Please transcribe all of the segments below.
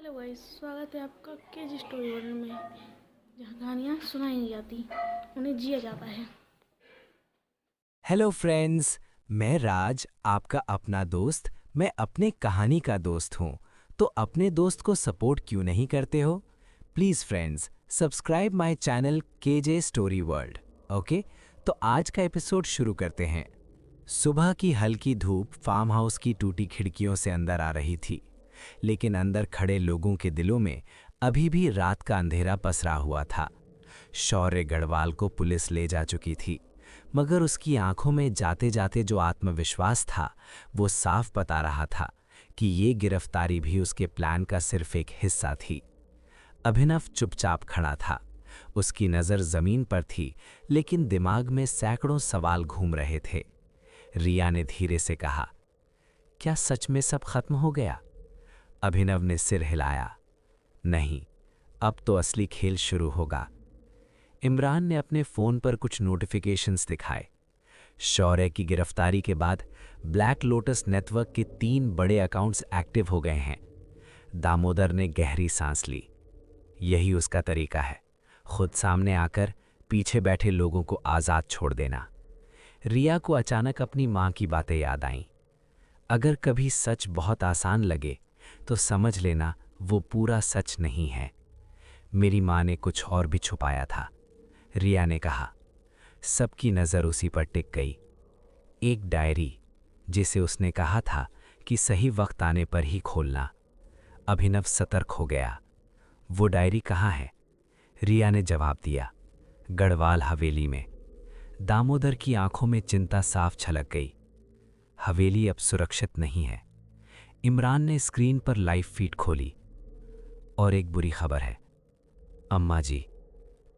Hello guys, स्वागत है आपका केजी स्टोरी वर्ल्ड में, जहाँ कहानियाँ सुनाई नहीं जाती, उन्हें जिया जाता है। Hello friends. मैं राज, आपका अपना दोस्त। मैं अपने कहानी का दोस्त हूँ। तो अपने दोस्त को सपोर्ट क्यों नहीं करते हो? Please friends, subscribe my channel KJ story world. Okay, तो आज का एपिसोड शुरू करते हैं। सुबह की हल्की धूप फार्म हाउस की टूटी खिड़कियों से अंदर आ रही थी, लेकिन अंदर खड़े लोगों के दिलों में अभी भी रात का अंधेरा पसरा हुआ था। शौर्य गढ़वाल को पुलिस ले जा चुकी थी, मगर उसकी आंखों में जाते जाते जो आत्मविश्वास था, वो साफ बता रहा था कि ये गिरफ्तारी भी उसके प्लान का सिर्फ एक हिस्सा थी। अभिनव चुपचाप खड़ा था। उसकी नज़र जमीन पर थी, लेकिन दिमाग में सैकड़ों सवाल घूम रहे थे। रिया ने धीरे से कहा, क्या सच में सब खत्म हो गया? अभिनव ने सिर हिलाया, नहीं, अब तो असली खेल शुरू होगा। इमरान ने अपने फ़ोन पर कुछ नोटिफिकेशंस दिखाए। शौर्य की गिरफ्तारी के बाद ब्लैक लोटस नेटवर्क के 3 बड़े अकाउंट्स एक्टिव हो गए हैं। दामोदर ने गहरी सांस ली। यही उसका तरीका है, खुद सामने आकर पीछे बैठे लोगों को आज़ाद छोड़ देना। रिया को अचानक अपनी माँ की बातें याद आईं। अगर कभी सच बहुत आसान लगे, तो समझ लेना वो पूरा सच नहीं है। मेरी माँ ने कुछ और भी छुपाया था, रिया ने कहा। सबकी नज़र उसी पर टिक गई। एक डायरी, जिसे उसने कहा था कि सही वक्त आने पर ही खोलना। अभिनव सतर्क हो गया। वो डायरी कहाँ है? रिया ने जवाब दिया, गढ़वाल हवेली में। दामोदर की आंखों में चिंता साफ छलक गई। हवेली अब सुरक्षित नहीं है। इमरान ने स्क्रीन पर लाइव फीड खोली। और एक बुरी खबर है, अम्मा जी,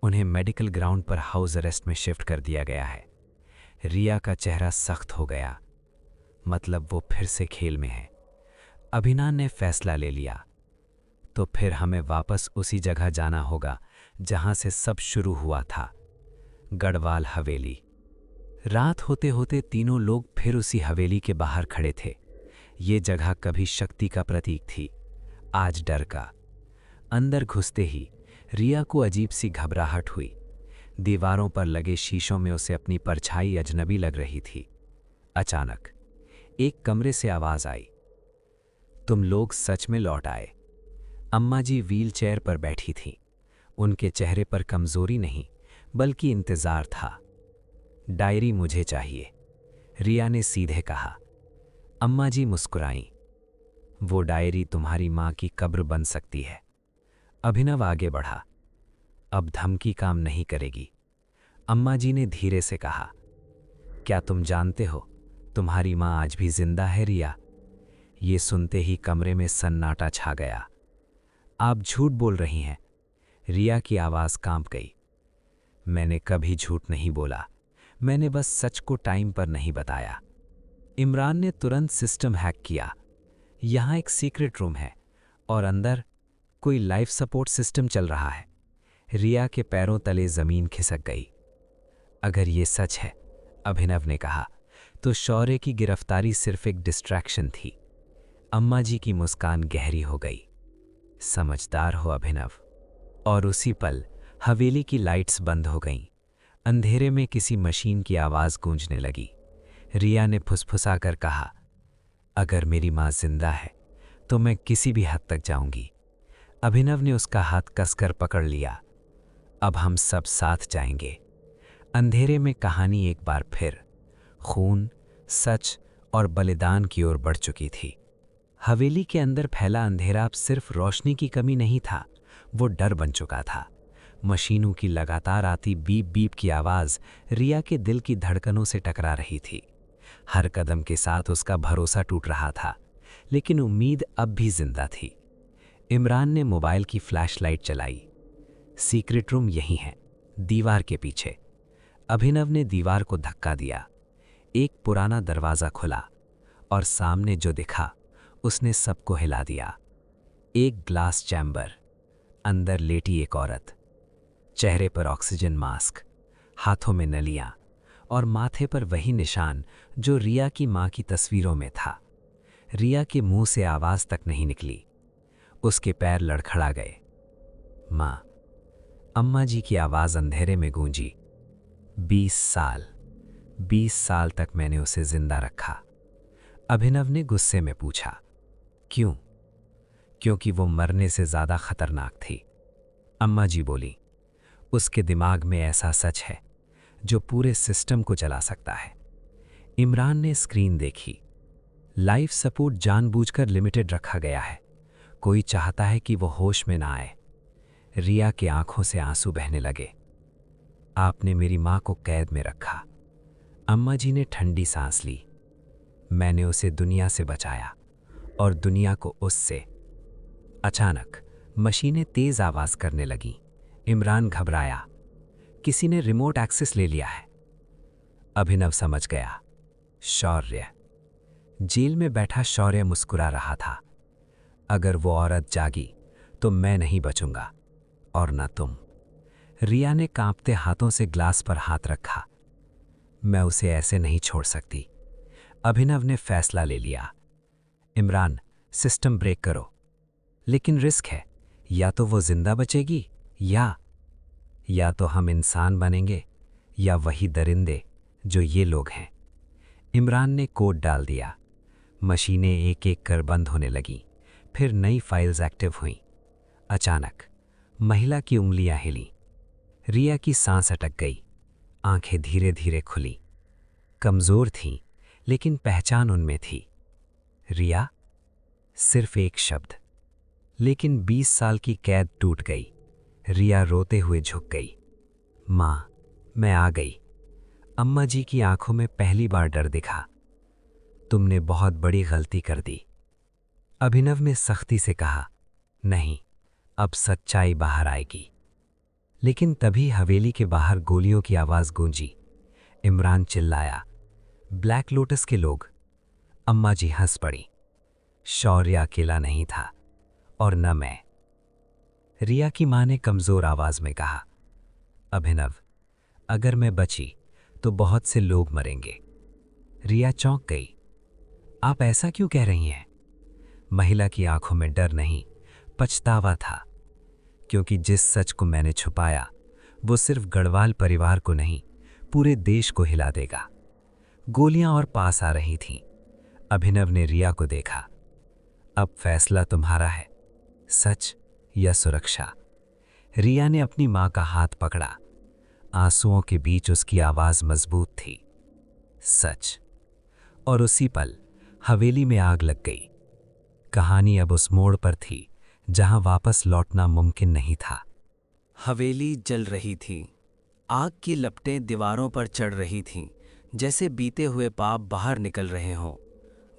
उन्हें मेडिकल ग्राउंड पर हाउस अरेस्ट में शिफ्ट कर दिया गया है। रिया का चेहरा सख्त हो गया। मतलब वो फिर से खेल में है। अभिनव ने फैसला ले लिया। तो फिर हमें वापस उसी जगह जाना होगा जहां से सब शुरू हुआ था, गढ़वाल हवेली। रात होते होते तीनों लोग फिर उसी हवेली के बाहर खड़े थे। ये जगह कभी शक्ति का प्रतीक थी, आज डर का। अंदर घुसते ही रिया को अजीब सी घबराहट हुई। दीवारों पर लगे शीशों में उसे अपनी परछाई अजनबी लग रही थी। अचानक एक कमरे से आवाज आई, तुम लोग सच में लौट आए। अम्मा जी व्हीलचेयर पर बैठी थीं। उनके चेहरे पर कमजोरी नहीं, बल्कि इंतजार था। डायरी मुझे चाहिए, रिया ने सीधे कहा। अम्मा जी मुस्कुराईं। वो डायरी तुम्हारी माँ की कब्र बन सकती है। अभिनव आगे बढ़ा। अब धमकी काम नहीं करेगी, अम्मा जी ने धीरे से कहा। क्या तुम जानते हो, तुम्हारी माँ आज भी जिंदा है रिया? ये सुनते ही कमरे में सन्नाटा छा गया। आप झूठ बोल रही हैं, रिया की आवाज़ कांप गई। मैंने कभी झूठ नहीं बोला, मैंने बस सच को टाइम पर नहीं बताया। इमरान ने तुरंत सिस्टम हैक किया। यहाँ एक सीक्रेट रूम है और अंदर कोई लाइफ सपोर्ट सिस्टम चल रहा है। रिया के पैरों तले जमीन खिसक गई। अगर ये सच है, अभिनव ने कहा, तो शौर्य की गिरफ्तारी सिर्फ एक डिस्ट्रैक्शन थी। अम्मा जी की मुस्कान गहरी हो गई। समझदार हो अभिनव। और उसी पल हवेली की लाइट्स बंद हो गईं। अंधेरे में किसी मशीन की आवाज गूंजने लगी। रिया ने फुसफुसाकर कहा, अगर मेरी माँ जिंदा है तो मैं किसी भी हद तक जाऊंगी। अभिनव ने उसका हाथ कसकर पकड़ लिया। अब हम सब साथ जाएंगे। अंधेरे में कहानी एक बार फिर खून, सच और बलिदान की ओर बढ़ चुकी थी। हवेली के अंदर फैला अंधेरा अब सिर्फ रोशनी की कमी नहीं था, वो डर बन चुका था। मशीनों की लगातार आती बीप बीप की आवाज रिया के दिल की धड़कनों से टकरा रही थी। हर कदम के साथ उसका भरोसा टूट रहा था, लेकिन उम्मीद अब भी जिंदा थी। इमरान ने मोबाइल की फ्लैशलाइट चलाई। सीक्रेट रूम यही है, दीवार के पीछे। अभिनव ने दीवार को धक्का दिया। एक पुराना दरवाज़ा खुला और सामने जो दिखा उसने सबको हिला दिया। एक ग्लास चैम्बर, अंदर लेटी एक औरत, चेहरे पर ऑक्सीजन मास्क, हाथों में नलियां और माथे पर वही निशान जो रिया की माँ की तस्वीरों में था। रिया के मुंह से आवाज तक नहीं निकली। उसके पैर लड़खड़ा गए। माँ, अम्मा जी की आवाज़ अंधेरे में गूंजी। 20 साल तक मैंने उसे जिंदा रखा। अभिनव ने गुस्से में पूछा, क्यों? क्योंकि वो मरने से ज़्यादा खतरनाक थी। अम्मा जी बोली, उसके दिमाग में ऐसा सच है जो पूरे सिस्टम को चला सकता है। इमरान ने स्क्रीन देखी। लाइफ सपोर्ट जानबूझकर लिमिटेड रखा गया है। कोई चाहता है कि वो होश में ना आए। रिया की आंखों से आंसू बहने लगे। आपने मेरी मां को कैद में रखा। अम्मा जी ने ठंडी सांस ली। मैंने उसे दुनिया से बचाया और दुनिया को उससे। अचानक मशीनें तेज आवाज करने लगीं। इमरान घबराया। किसी ने रिमोट एक्सेस ले लिया है। अभिनव समझ गया, शौर्य। जेल में बैठा शौर्य मुस्कुरा रहा था। अगर वो औरत जागी तो मैं नहीं बचूंगा, और न तुम। रिया ने कांपते हाथों से ग्लास पर हाथ रखा। मैं उसे ऐसे नहीं छोड़ सकती। अभिनव ने फैसला ले लिया। इमरान, सिस्टम ब्रेक करो। लेकिन रिस्क है, या तो वो जिंदा बचेगी या तो हम इंसान बनेंगे, या वही दरिंदे जो ये लोग हैं। इमरान ने कोड डाल दिया। मशीनें एक एक कर बंद होने लगीं। फिर नई फाइल्स एक्टिव हुईं। अचानक महिला की उंगलियां हिलीं। रिया की सांस अटक गई। आंखें धीरे धीरे खुली। कमजोर थीं, लेकिन पहचान उनमें थी। रिया। सिर्फ एक शब्द, लेकिन 20 साल की कैद टूट गई। रिया रोते हुए झुक गई। मां, मैं आ गई। अम्मा जी की आंखों में पहली बार डर दिखा। तुमने बहुत बड़ी गलती कर दी। अभिनव ने सख्ती से कहा, नहीं, अब सच्चाई बाहर आएगी। लेकिन तभी हवेली के बाहर गोलियों की आवाज गूंजी। इमरान चिल्लाया, ब्लैक लोटस के लोग। अम्मा जी हंस पड़ी। शौर्य अकेला नहीं था, और न मैं। रिया की मां ने कमजोर आवाज में कहा, अभिनव, अगर मैं बची तो बहुत से लोग मरेंगे। रिया चौंक गई। आप ऐसा क्यों कह रही हैं? महिला की आंखों में डर नहीं, पछतावा था। क्योंकि जिस सच को मैंने छुपाया वो सिर्फ गढ़वाल परिवार को नहीं, पूरे देश को हिला देगा। गोलियां और पास आ रही थीं। अभिनव ने रिया को देखा। अब फैसला तुम्हारा है, सच या सुरक्षा। रिया ने अपनी मां का हाथ पकड़ा। आंसुओं के बीच उसकी आवाज मजबूत थी, सच। और उसी पल हवेली में आग लग गई। कहानी अब उस मोड़ पर थी जहां वापस लौटना मुमकिन नहीं था। हवेली जल रही थी। आग की लपटें दीवारों पर चढ़ रही थीं, जैसे बीते हुए पाप बाहर निकल रहे हों।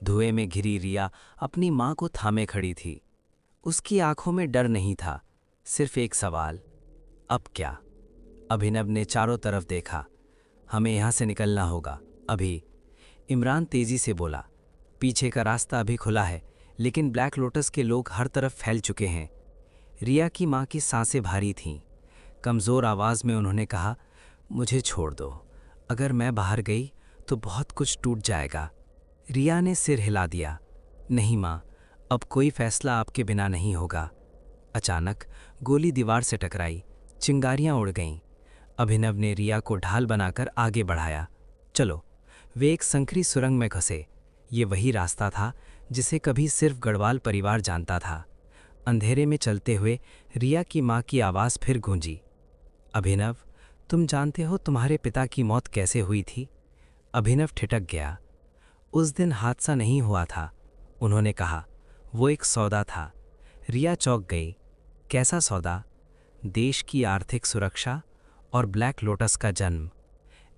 धुएं में घिरी रिया अपनी मां को थामे खड़ी थी। उसकी आंखों में डर नहीं था, सिर्फ एक सवाल, अब क्या? अभिनव ने चारों तरफ देखा। हमें यहां से निकलना होगा, अभी। इमरान तेजी से बोला, पीछे का रास्ता अभी खुला है, लेकिन ब्लैक लोटस के लोग हर तरफ फैल चुके हैं। रिया की मां की सांसें भारी थीं। कमज़ोर आवाज़ में उन्होंने कहा, मुझे छोड़ दो। अगर मैं बाहर गई तो बहुत कुछ टूट जाएगा। रिया ने सिर हिला दिया, नहीं मां, अब कोई फैसला आपके बिना नहीं होगा। अचानक गोली दीवार से टकराई, चिंगारियां उड़ गईं। अभिनव ने रिया को ढाल बनाकर आगे बढ़ाया। चलो। वे एक संकरी सुरंग में घुसे। ये वही रास्ता था जिसे कभी सिर्फ गढ़वाल परिवार जानता था। अंधेरे में चलते हुए रिया की मां की आवाज़ फिर गूंजी, अभिनव, तुम जानते हो तुम्हारे पिता की मौत कैसे हुई थी? अभिनव ठिठक गया। उस दिन हादसा नहीं हुआ था, उन्होंने कहा। वो एक सौदा था। रिया चौंक गई। कैसा सौदा? देश की आर्थिक सुरक्षा और ब्लैक लोटस का जन्म।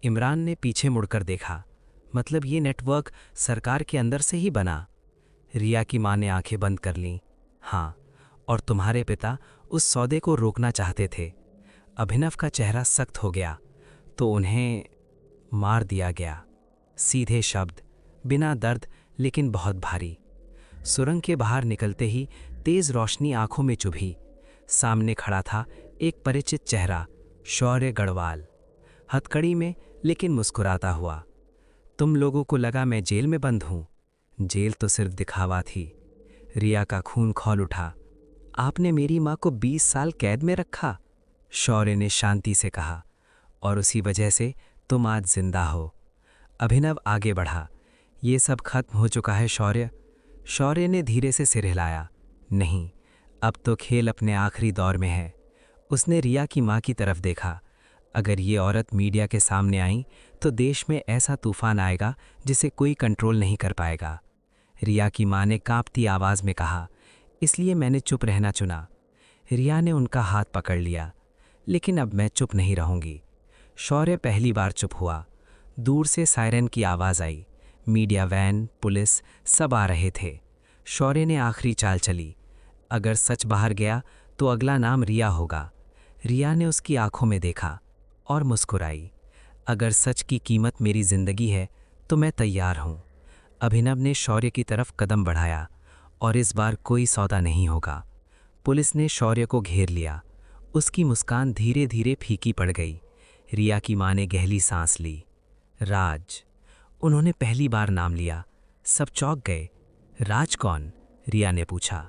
इमरान ने पीछे मुड़कर देखा। मतलब ये नेटवर्क सरकार के अंदर से ही बना? रिया की मां ने आंखें बंद कर लीं। हाँ, और तुम्हारे पिता उस सौदे को रोकना चाहते थे। अभिनव का चेहरा सख्त हो गया। तो उन्हें मार दिया गया। सीधे शब्द, बिना दर्द लेकिन बहुत भारी। सुरंग के बाहर निकलते ही तेज रोशनी आंखों में चुभी। सामने खड़ा था एक परिचित चेहरा, शौर्य गढ़वाल, हथकड़ी में लेकिन मुस्कुराता हुआ। तुम लोगों को लगा मैं जेल में बंद हूं। जेल तो सिर्फ दिखावा थी। रिया का खून खौल उठा। आपने मेरी माँ को 20 साल कैद में रखा, शौर्य ने शांति से कहा, और उसी वजह से तुम आज जिंदा हो। अभिनव आगे बढ़ा। ये सब खत्म हो चुका है शौर्य। शौर्य ने धीरे से सिर हिलाया। नहीं, अब तो खेल अपने आखिरी दौर में है। उसने रिया की माँ की तरफ देखा। अगर ये औरत मीडिया के सामने आई तो देश में ऐसा तूफान आएगा जिसे कोई कंट्रोल नहीं कर पाएगा। रिया की माँ ने कांपती आवाज़ में कहा, इसलिए मैंने चुप रहना चुना। रिया ने उनका हाथ पकड़ लिया। लेकिन अब मैं चुप नहीं रहूंगी। शौर्य पहली बार चुप हुआ। दूर से सायरन की आवाज़ आई। मीडिया वैन, पुलिस सब आ रहे थे। शौर्य ने आखिरी चाल चली। अगर सच बाहर गया तो अगला नाम रिया होगा। रिया ने उसकी आंखों में देखा और मुस्कुराई। अगर सच की कीमत मेरी जिंदगी है तो मैं तैयार हूं। अभिनव ने शौर्य की तरफ कदम बढ़ाया। और इस बार कोई सौदा नहीं होगा। पुलिस ने शौर्य को घेर लिया। उसकी मुस्कान धीरे धीरे फीकी पड़ गई। रिया की माँ ने गहरी सांस ली। राज। उन्होंने पहली बार नाम लिया। सब चौंक गए। राज कौन? रिया ने पूछा।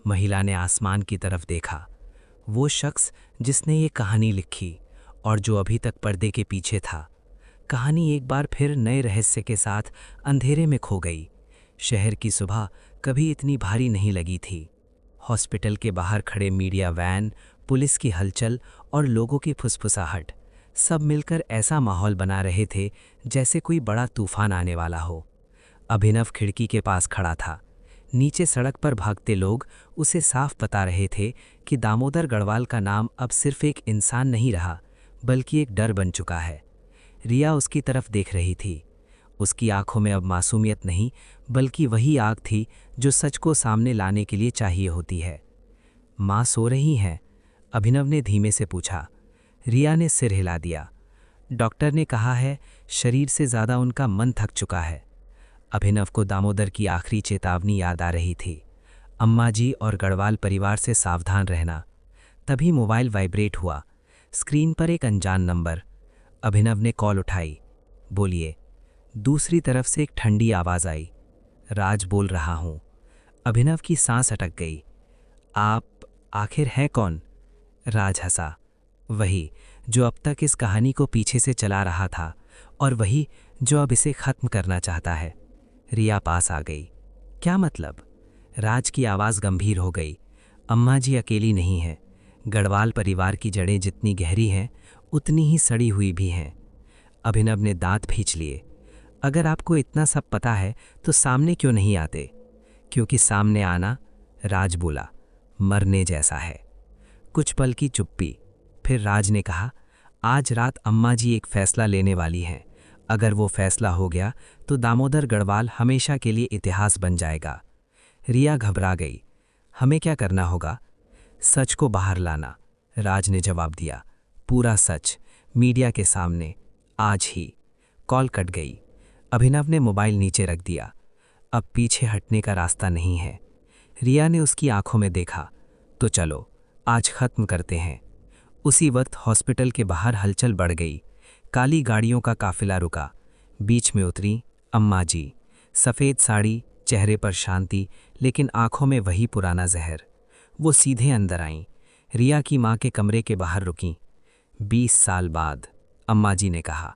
महिला ने आसमान की तरफ देखा। वो शख्स जिसने ये कहानी लिखी और जो अभी तक पर्दे के पीछे था। कहानी एक बार फिर नए रहस्य के साथ अंधेरे में खो गई। शहर की सुबह कभी इतनी भारी नहीं लगी थी। हॉस्पिटल के बाहर खड़े मीडिया वैन, पुलिस की हलचल और लोगों की फुसफुसाहट सब मिलकर ऐसा माहौल बना रहे थे जैसे कोई बड़ा तूफान आने वाला हो। अभिनव खिड़की के पास खड़ा था। नीचे सड़क पर भागते लोग उसे साफ बता रहे थे कि दामोदर गढ़वाल का नाम अब सिर्फ एक इंसान नहीं रहा, बल्कि एक डर बन चुका है। रिया उसकी तरफ देख रही थी। उसकी आंखों में अब मासूमियत नहीं, बल्कि वही आग थी जो सच को सामने लाने के लिए चाहिए होती है। माँ सो रही हैं? अभिनव ने धीमे से पूछा। रिया ने सिर हिला दिया। डॉक्टर ने कहा है शरीर से ज़्यादा उनका मन थक चुका है। अभिनव को दामोदर की आखिरी चेतावनी याद आ रही थी। अम्मा जी और गढ़वाल परिवार से सावधान रहना। तभी मोबाइल वाइब्रेट हुआ। स्क्रीन पर एक अनजान नंबर। अभिनव ने कॉल उठाई। बोलिए। दूसरी तरफ से एक ठंडी आवाज़ आई। राज बोल रहा हूँ। अभिनव की सांस अटक गई। आप आखिर हैं कौन? राज हंसा। वही जो अब तक इस कहानी को पीछे से चला रहा था और वही जो अब इसे ख़त्म करना चाहता है। रिया पास आ गई। क्या मतलब? राज की आवाज़ गंभीर हो गई। अम्मा जी अकेली नहीं हैं। गढ़वाल परिवार की जड़ें जितनी गहरी हैं उतनी ही सड़ी हुई भी हैं। अभिनव ने दांत खींच लिए। अगर आपको इतना सब पता है तो सामने क्यों नहीं आते? क्योंकि सामने आना, राज बोला, मरने जैसा है। कुछ पल की चुप्पी। फिर राज ने कहा, आज रात अम्मा जी एक फैसला लेने वाली हैं। अगर वो फैसला हो गया तो दामोदर गढ़वाल हमेशा के लिए इतिहास बन जाएगा। रिया घबरा गई। हमें क्या करना होगा? सच को बाहर लाना, राज ने जवाब दिया। पूरा सच, मीडिया के सामने, आज ही। कॉल कट गई। अभिनव ने मोबाइल नीचे रख दिया। अब पीछे हटने का रास्ता नहीं है। रिया ने उसकी आंखों में देखा। तो चलो आज ख़त्म करते हैं। उसी वक्त हॉस्पिटल के बाहर हलचल बढ़ गई। काली गाड़ियों का काफिला रुका। बीच में उतरी अम्मा जी। सफ़ेद साड़ी, चेहरे पर शांति, लेकिन आंखों में वही पुराना जहर। वो सीधे अंदर आईं। रिया की माँ के कमरे के बाहर रुकीं। 20 साल बाद, अम्मा जी ने कहा,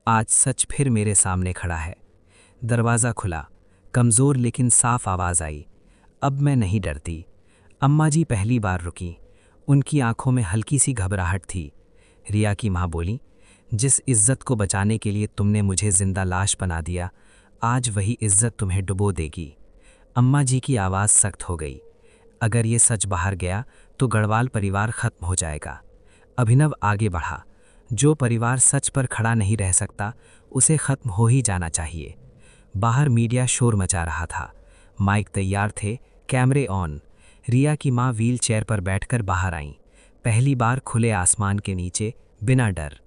आज सच फिर मेरे सामने खड़ा है। दरवाज़ा खुला। कमज़ोर लेकिन साफ आवाज़ आई, अब मैं नहीं डरती। अम्मा जी पहली बार रुकी। उनकी आंखों में हल्की सी घबराहट थी। रिया की माँ बोली, जिस इज्जत को बचाने के लिए तुमने मुझे जिंदा लाश बना दिया, आज वही इज्जत तुम्हें डुबो देगी। अम्मा जी की आवाज़ सख्त हो गई। अगर ये सच बाहर गया तो गढ़वाल परिवार ख़त्म हो जाएगा। अभिनव आगे बढ़ा। जो परिवार सच पर खड़ा नहीं रह सकता उसे ख़त्म हो ही जाना चाहिए। बाहर मीडिया शोर मचा रहा था। माइक तैयार थे, कैमरे ऑन। रिया की माँ व्हील चेयर पर बैठकर बाहर आईं। पहली बार खुले आसमान के नीचे, बिना डर।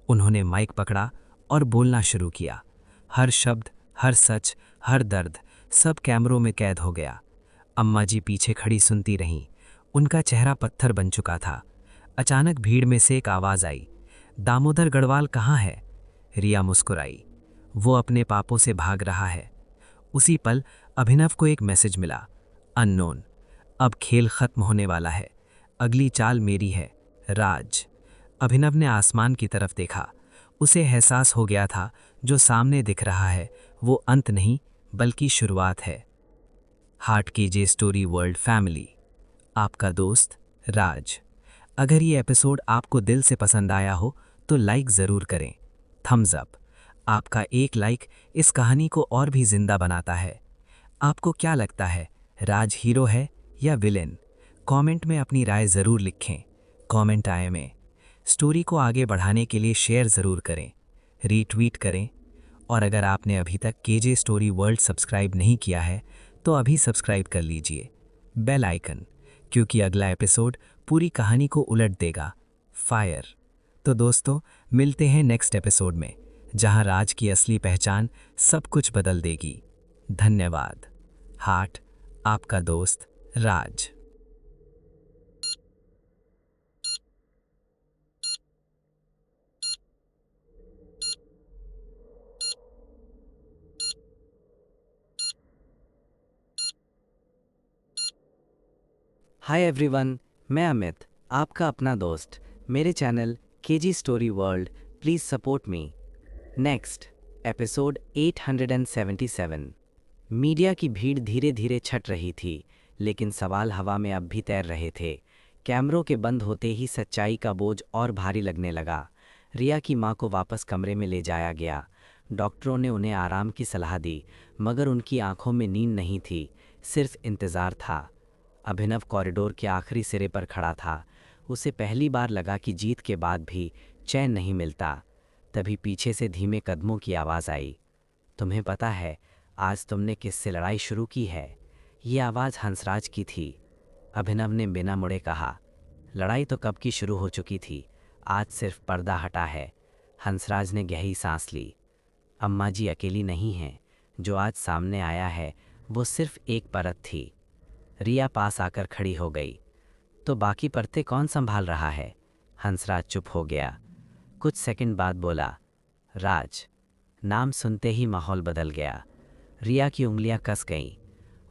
उन्होंने माइक पकड़ा और बोलना शुरू किया। हर शब्द, हर सच, हर दर्द, सब कैमरों में कैद हो गया। अम्मा जी पीछे खड़ी सुनती रहीं। उनका चेहरा पत्थर बन चुका था। अचानक भीड़ में से एक आवाज़ आई, दामोदर गढ़वाल कहाँ है? रिया मुस्कुराई। वो अपने पापों से भाग रहा है। उसी पल अभिनव को एक मैसेज मिला, अननोन। अब खेल खत्म होने वाला है, अगली चाल मेरी है, राज। अभिनव ने आसमान की तरफ देखा। उसे एहसास हो गया था जो सामने दिख रहा है वो अंत नहीं बल्कि शुरुआत है। हार्ट कीजिए स्टोरी वर्ल्ड फैमिली, आपका दोस्त राज। अगर ये एपिसोड आपको दिल से पसंद आया हो तो लाइक ज़रूर करें, थम्स अप। आपका एक लाइक इस कहानी को और भी जिंदा बनाता है। आपको क्या लगता है, राज हीरो है या विलेन? कमेंट में अपनी राय ज़रूर लिखें। कमेंट आए में स्टोरी को आगे बढ़ाने के लिए शेयर ज़रूर करें, रीट्वीट करें। और अगर आपने अभी तक केजे स्टोरी वर्ल्ड सब्सक्राइब नहीं किया है तो अभी सब्सक्राइब कर लीजिए, बेल आइकन, क्योंकि अगला एपिसोड पूरी कहानी को उलट देगा, फायर। तो दोस्तों, मिलते हैं नेक्स्ट एपिसोड में, जहां राज की असली पहचान सब कुछ बदल देगी। धन्यवाद। हार्ट, आपका दोस्त राज। हाय एवरीवन, मैं अमित, आपका अपना दोस्त। मेरे channel KG story world, please support me. Next episode 877। Media की भीड़ धीरे धीरे छट रही थी, लेकिन सवाल हवा में अब भी तैर रहे थे। कैमरों के बंद होते ही सच्चाई का बोझ और भारी लगने लगा। रिया की मां को वापस कमरे में ले जाया गया। डॉक्टरों ने उन्हें आराम की सलाह दी, मगर उनकी आंखों में नींद नहीं थी, सिर्फ इंतज़ार था। अभिनव कॉरिडोर के आखिरी सिरे पर खड़ा था। उसे पहली बार लगा कि जीत के बाद भी चैन नहीं मिलता। तभी पीछे से धीमे कदमों की आवाज़ आई। तुम्हें पता है आज तुमने किससे लड़ाई शुरू की है? ये आवाज़ हंसराज की थी। अभिनव ने बिना मुड़े कहा, लड़ाई तो कब की शुरू हो चुकी थी, आज सिर्फ पर्दा हटा है। हंसराज ने गहरी सांस ली। अम्मा जी अकेली नहीं हैं, जो आज सामने आया है वो सिर्फ एक परत थी। रिया पास आकर खड़ी हो गई। तो बाकी परतें कौन संभाल रहा है? हंसराज चुप हो गया। कुछ सेकंड बाद बोला, राज। नाम सुनते ही माहौल बदल गया। रिया की उंगलियां कस गईं।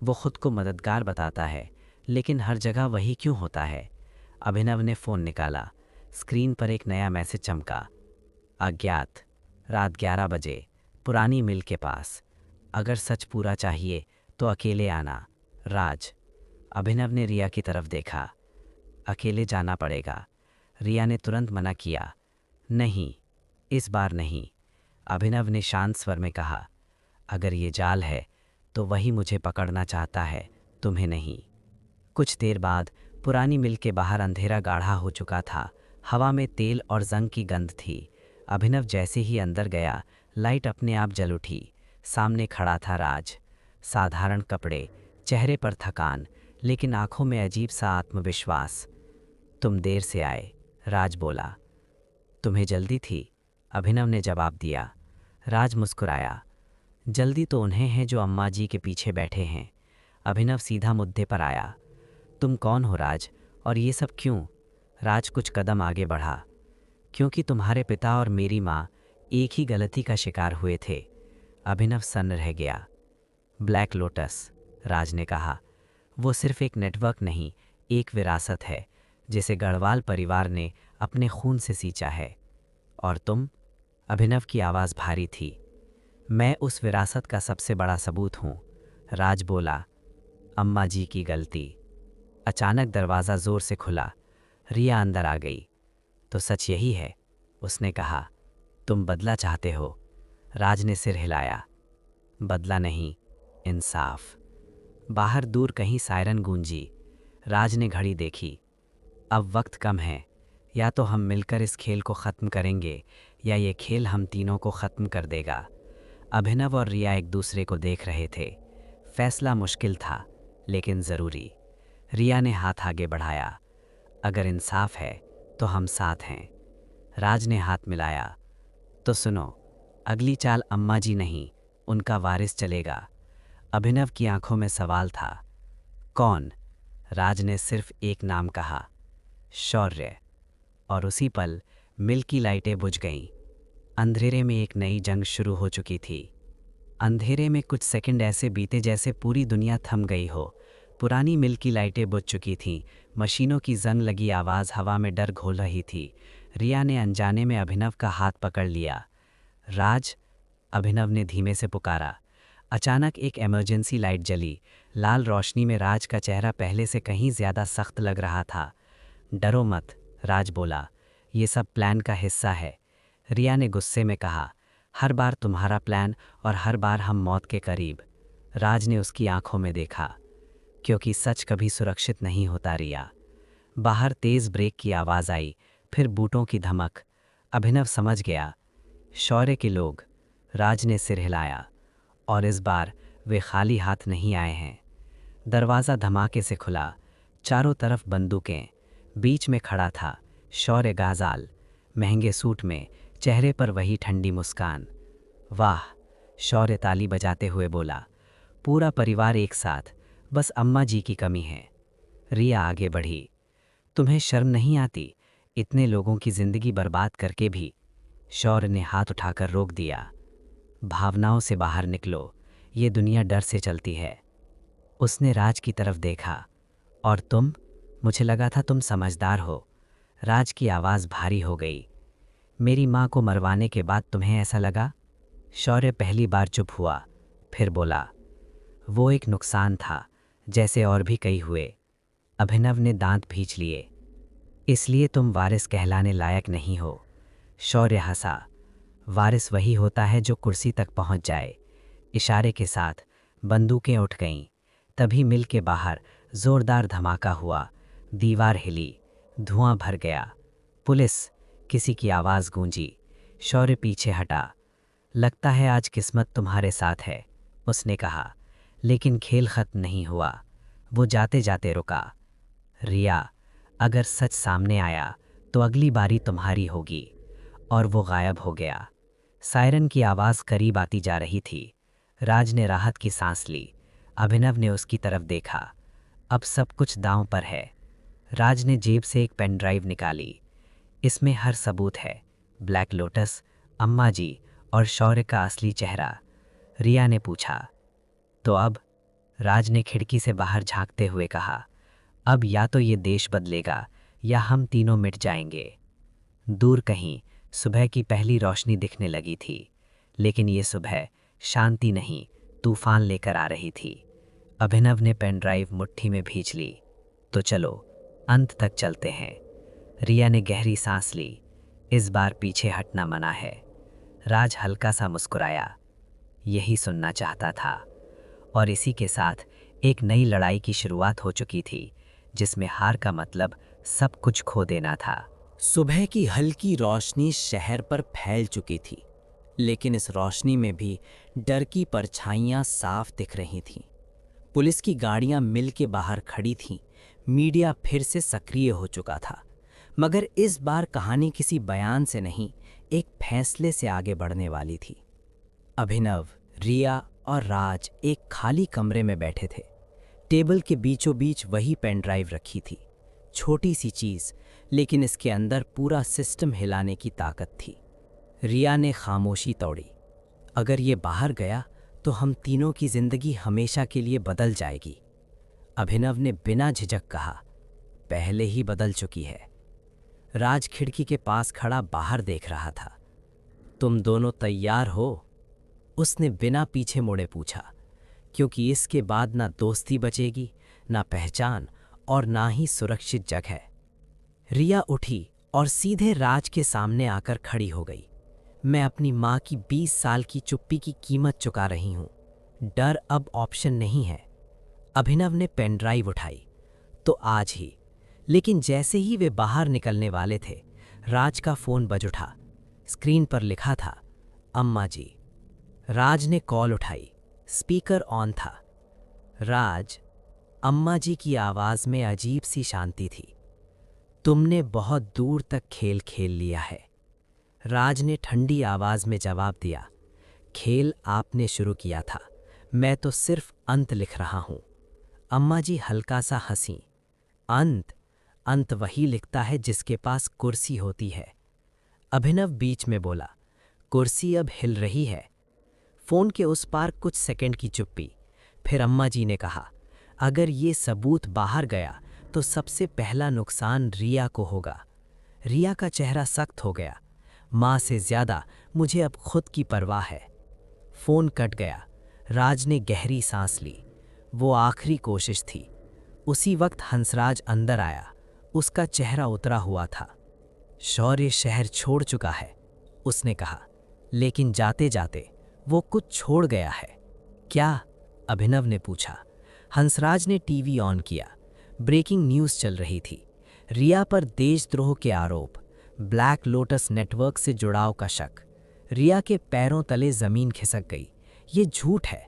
वो खुद को मददगार बताता है, लेकिन हर जगह वही क्यों होता है? अभिनव ने फ़ोन निकाला। स्क्रीन पर एक नया मैसेज चमका। अज्ञात, रात 11 बजे, पुरानी मिल के पास। अगर सच पूरा चाहिए तो अकेले आना, राज। अभिनव ने रिया की तरफ देखा। अकेले जाना पड़ेगा। रिया ने तुरंत मना किया। नहीं, इस बार नहीं। अभिनव ने शांत स्वर में कहा, अगर ये जाल है तो वही मुझे पकड़ना चाहता है, तुम्हें नहीं। कुछ देर बाद पुरानी मिल के बाहर अंधेरा गाढ़ा हो चुका था। हवा में तेल और जंग की गंध थी। अभिनव जैसे ही अंदर गया, लाइट अपने आप जल उठी। सामने खड़ा था राज। साधारण कपड़े, चेहरे पर थकान, लेकिन आंखों में अजीब सा आत्मविश्वास। तुम देर से आए, राज बोला। तुम्हें जल्दी थी? अभिनव ने जवाब दिया। राज मुस्कुराया। जल्दी तो उन्हें है जो अम्मा जी के पीछे बैठे हैं। अभिनव सीधा मुद्दे पर आया। तुम कौन हो राज, और ये सब क्यों? राज कुछ कदम आगे बढ़ा। क्योंकि तुम्हारे पिता और मेरी माँ एक ही गलती का शिकार हुए थे। अभिनव सन्न रह गया। ब्लैक लोटस, राज ने कहा, वो सिर्फ एक नेटवर्क नहीं, एक विरासत है जिसे गढ़वाल परिवार ने अपने खून से सींचा है। और तुम? अभिनव की आवाज़ भारी थी। मैं उस विरासत का सबसे बड़ा सबूत हूँ, राज बोला। अम्मा जी की गलती। अचानक दरवाज़ा ज़ोर से खुला। रिया अंदर आ गई। तो सच यही है, उसने कहा। तुम बदला चाहते हो? राज ने सिर हिलाया। बदला नहीं, इंसाफ। बाहर दूर कहीं सायरन गूंजी। राज ने घड़ी देखी। अब वक्त कम है, या तो हम मिलकर इस खेल को ख़त्म करेंगे या ये खेल हम तीनों को ख़त्म कर देगा। अभिनव और रिया एक दूसरे को देख रहे थे। फैसला मुश्किल था, लेकिन ज़रूरी। रिया ने हाथ आगे बढ़ाया। अगर इंसाफ है तो हम साथ हैं। राज ने हाथ मिलाया। तो सुनो, अगली चाल अम्मा जी नहीं, उनका वारिस चलेगा। अभिनव की आंखों में सवाल था। कौन? राज ने सिर्फ एक नाम कहा, शौर्य। और उसी पल मिल की लाइटें बुझ गईं। अंधेरे में एक नई जंग शुरू हो चुकी थी। अंधेरे में कुछ सेकंड ऐसे बीते जैसे पूरी दुनिया थम गई हो। पुरानी मिल की लाइटें बुझ चुकी थीं, मशीनों की जंग लगी आवाज़ हवा में डर घोल रही थी। रिया ने अनजाने में अभिनव का हाथ पकड़ लिया। राज, अभिनव ने धीमे से पुकारा। अचानक एक इमरजेंसी लाइट जली। लाल रोशनी में राज का चेहरा पहले से कहीं ज़्यादा सख्त लग रहा था। डरो मत, राज बोला, ये सब प्लान का हिस्सा है। रिया ने गुस्से में कहा, हर बार तुम्हारा प्लान और हर बार हम मौत के करीब। राज ने उसकी आंखों में देखा, क्योंकि सच कभी सुरक्षित नहीं होता रिया। बाहर तेज़ ब्रेक की आवाज़ आई, फिर बूटों की धमक। अभिनव समझ गया, शौर्य के लोग। राज ने सिर हिलाया, और इस बार वे खाली हाथ नहीं आए हैं। दरवाज़ा धमाके से खुला, चारों तरफ बंदूकें। बीच में खड़ा था शौर्य गाजाल, महंगे सूट में, चेहरे पर वही ठंडी मुस्कान। वाह, शौर्य ताली बजाते हुए बोला, पूरा परिवार एक साथ, बस अम्मा जी की कमी है। रिया आगे बढ़ी, तुम्हें शर्म नहीं आती, इतने लोगों की जिंदगी बर्बाद करके भी? शौर्य ने हाथ उठाकर रोक दिया। भावनाओं से बाहर निकलो, ये दुनिया डर से चलती है। उसने राज की तरफ देखा, और तुम? मुझे लगा था तुम समझदार हो। राज की आवाज़ भारी हो गई। मेरी माँ को मरवाने के बाद तुम्हें ऐसा लगा? शौर्य पहली बार चुप हुआ, फिर बोला, वो एक नुकसान था, जैसे और भी कई हुए। अभिनव ने दांत भींच लिए। इसलिए तुम वारिस कहलाने लायक नहीं हो। शौर्य हंसा, वारिस वही होता है जो कुर्सी तक पहुंच जाए। इशारे के साथ बंदूकें उठ गईं। तभी मिल के बाहर जोरदार धमाका हुआ, दीवार हिली, धुआं भर गया। पुलिस, किसी की आवाज़ गूंजी। शौर्य पीछे हटा। लगता है आज किस्मत तुम्हारे साथ है, उसने कहा, लेकिन खेल खत्म नहीं हुआ। वो जाते जाते रुका। रिया, अगर सच सामने आया तो अगली बारी तुम्हारी होगी। और वो गायब हो गया। सायरन की आवाज़ करीब आती जा रही थी। राज ने राहत की सांस ली। अभिनव ने उसकी तरफ देखा। अब सब कुछ दांव पर है। राज ने जेब से एक पेन ड्राइव निकाली। इसमें हर सबूत है, ब्लैक लोटस, अम्मा जी और शौर्य का असली चेहरा। रिया ने पूछा, तो अब? राज ने खिड़की से बाहर झांकते हुए कहा, अब या तो ये देश बदलेगा या हम तीनों मिट जाएंगे। दूर कहीं सुबह की पहली रोशनी दिखने लगी थी, लेकिन ये सुबह शांति नहीं, तूफान लेकर आ रही थी। अभिनव ने पेन ड्राइव मुट्ठी में भींच ली। तो चलो, अंत तक चलते हैं। रिया ने गहरी सांस ली। इस बार पीछे हटना मना है। राज हल्का सा मुस्कुराया। यही सुनना चाहता था। और इसी के साथ एक नई लड़ाई की शुरुआत हो चुकी थी, जिसमें हार का मतलब सब कुछ खो देना था। सुबह की हल्की रोशनी शहर पर फैल चुकी थी, लेकिन इस रोशनी में भी डर की परछाइयां साफ दिख रही थीं। पुलिस की गाड़ियां मिल के बाहर खड़ी थीं। मीडिया फिर से सक्रिय हो चुका था, मगर इस बार कहानी किसी बयान से नहीं, एक फैसले से आगे बढ़ने वाली थी। अभिनव, रिया और राज एक खाली कमरे में बैठे थे। टेबल के बीचों बीच वही पेन ड्राइव रखी थी। छोटी सी चीज़, लेकिन इसके अंदर पूरा सिस्टम हिलाने की ताकत थी। रिया ने खामोशी तोड़ी। अगर ये बाहर गया तो हम तीनों की जिंदगी हमेशा के लिए बदल जाएगी। अभिनव ने बिना झिझक कहा, पहले ही बदल चुकी है। राज खिड़की के पास खड़ा बाहर देख रहा था। तुम दोनों तैयार हो? उसने बिना पीछे मुड़े पूछा, क्योंकि इसके बाद ना दोस्ती बचेगी, ना पहचान और ना ही सुरक्षित जगह। रिया उठी और सीधे राज के सामने आकर खड़ी हो गई। मैं अपनी माँ की 20 साल की चुप्पी की कीमत चुका रही हूँ। डर अब ऑप्शन नहीं है। अभिनव ने पेन ड्राइव उठाई। तो आज ही। लेकिन जैसे ही वे बाहर निकलने वाले थे, राज का फ़ोन बज उठा। स्क्रीन पर लिखा था, अम्मा जी। राज ने कॉल उठाई। स्पीकर ऑन था। राज, अम्मा जी की आवाज़ में अजीब सी शांति थी। तुमने बहुत दूर तक खेल खेल लिया है। राज ने ठंडी आवाज़ में जवाब दिया, खेल आपने शुरू किया था, मैं तो सिर्फ अंत लिख रहा हूँ। अम्मा जी हल्का सा हंसी। अंत? अंत वही लिखता है जिसके पास कुर्सी होती है। अभिनव बीच में बोला, कुर्सी अब हिल रही है। फ़ोन के उस पार कुछ सेकंड की चुप्पी। फिर अम्मा जी ने कहा, अगर ये सबूत बाहर गया तो सबसे पहला नुकसान रिया को होगा। रिया का चेहरा सख्त हो गया। माँ से ज़्यादा मुझे अब खुद की परवाह है। फ़ोन कट गया। राज ने गहरी सांस ली। वो आखिरी कोशिश थी। उसी वक्त हंसराज अंदर आया। उसका चेहरा उतरा हुआ था। शौर्य शहर छोड़ चुका है, उसने कहा, लेकिन जाते जाते वो कुछ छोड़ गया है। क्या? अभिनव ने पूछा। हंसराज ने टीवी ऑन किया। ब्रेकिंग न्यूज़ चल रही थी। रिया पर देशद्रोह के आरोप, ब्लैक लोटस नेटवर्क से जुड़ाव का शक। रिया के पैरों तले जमीन खिसक गई। ये झूठ है।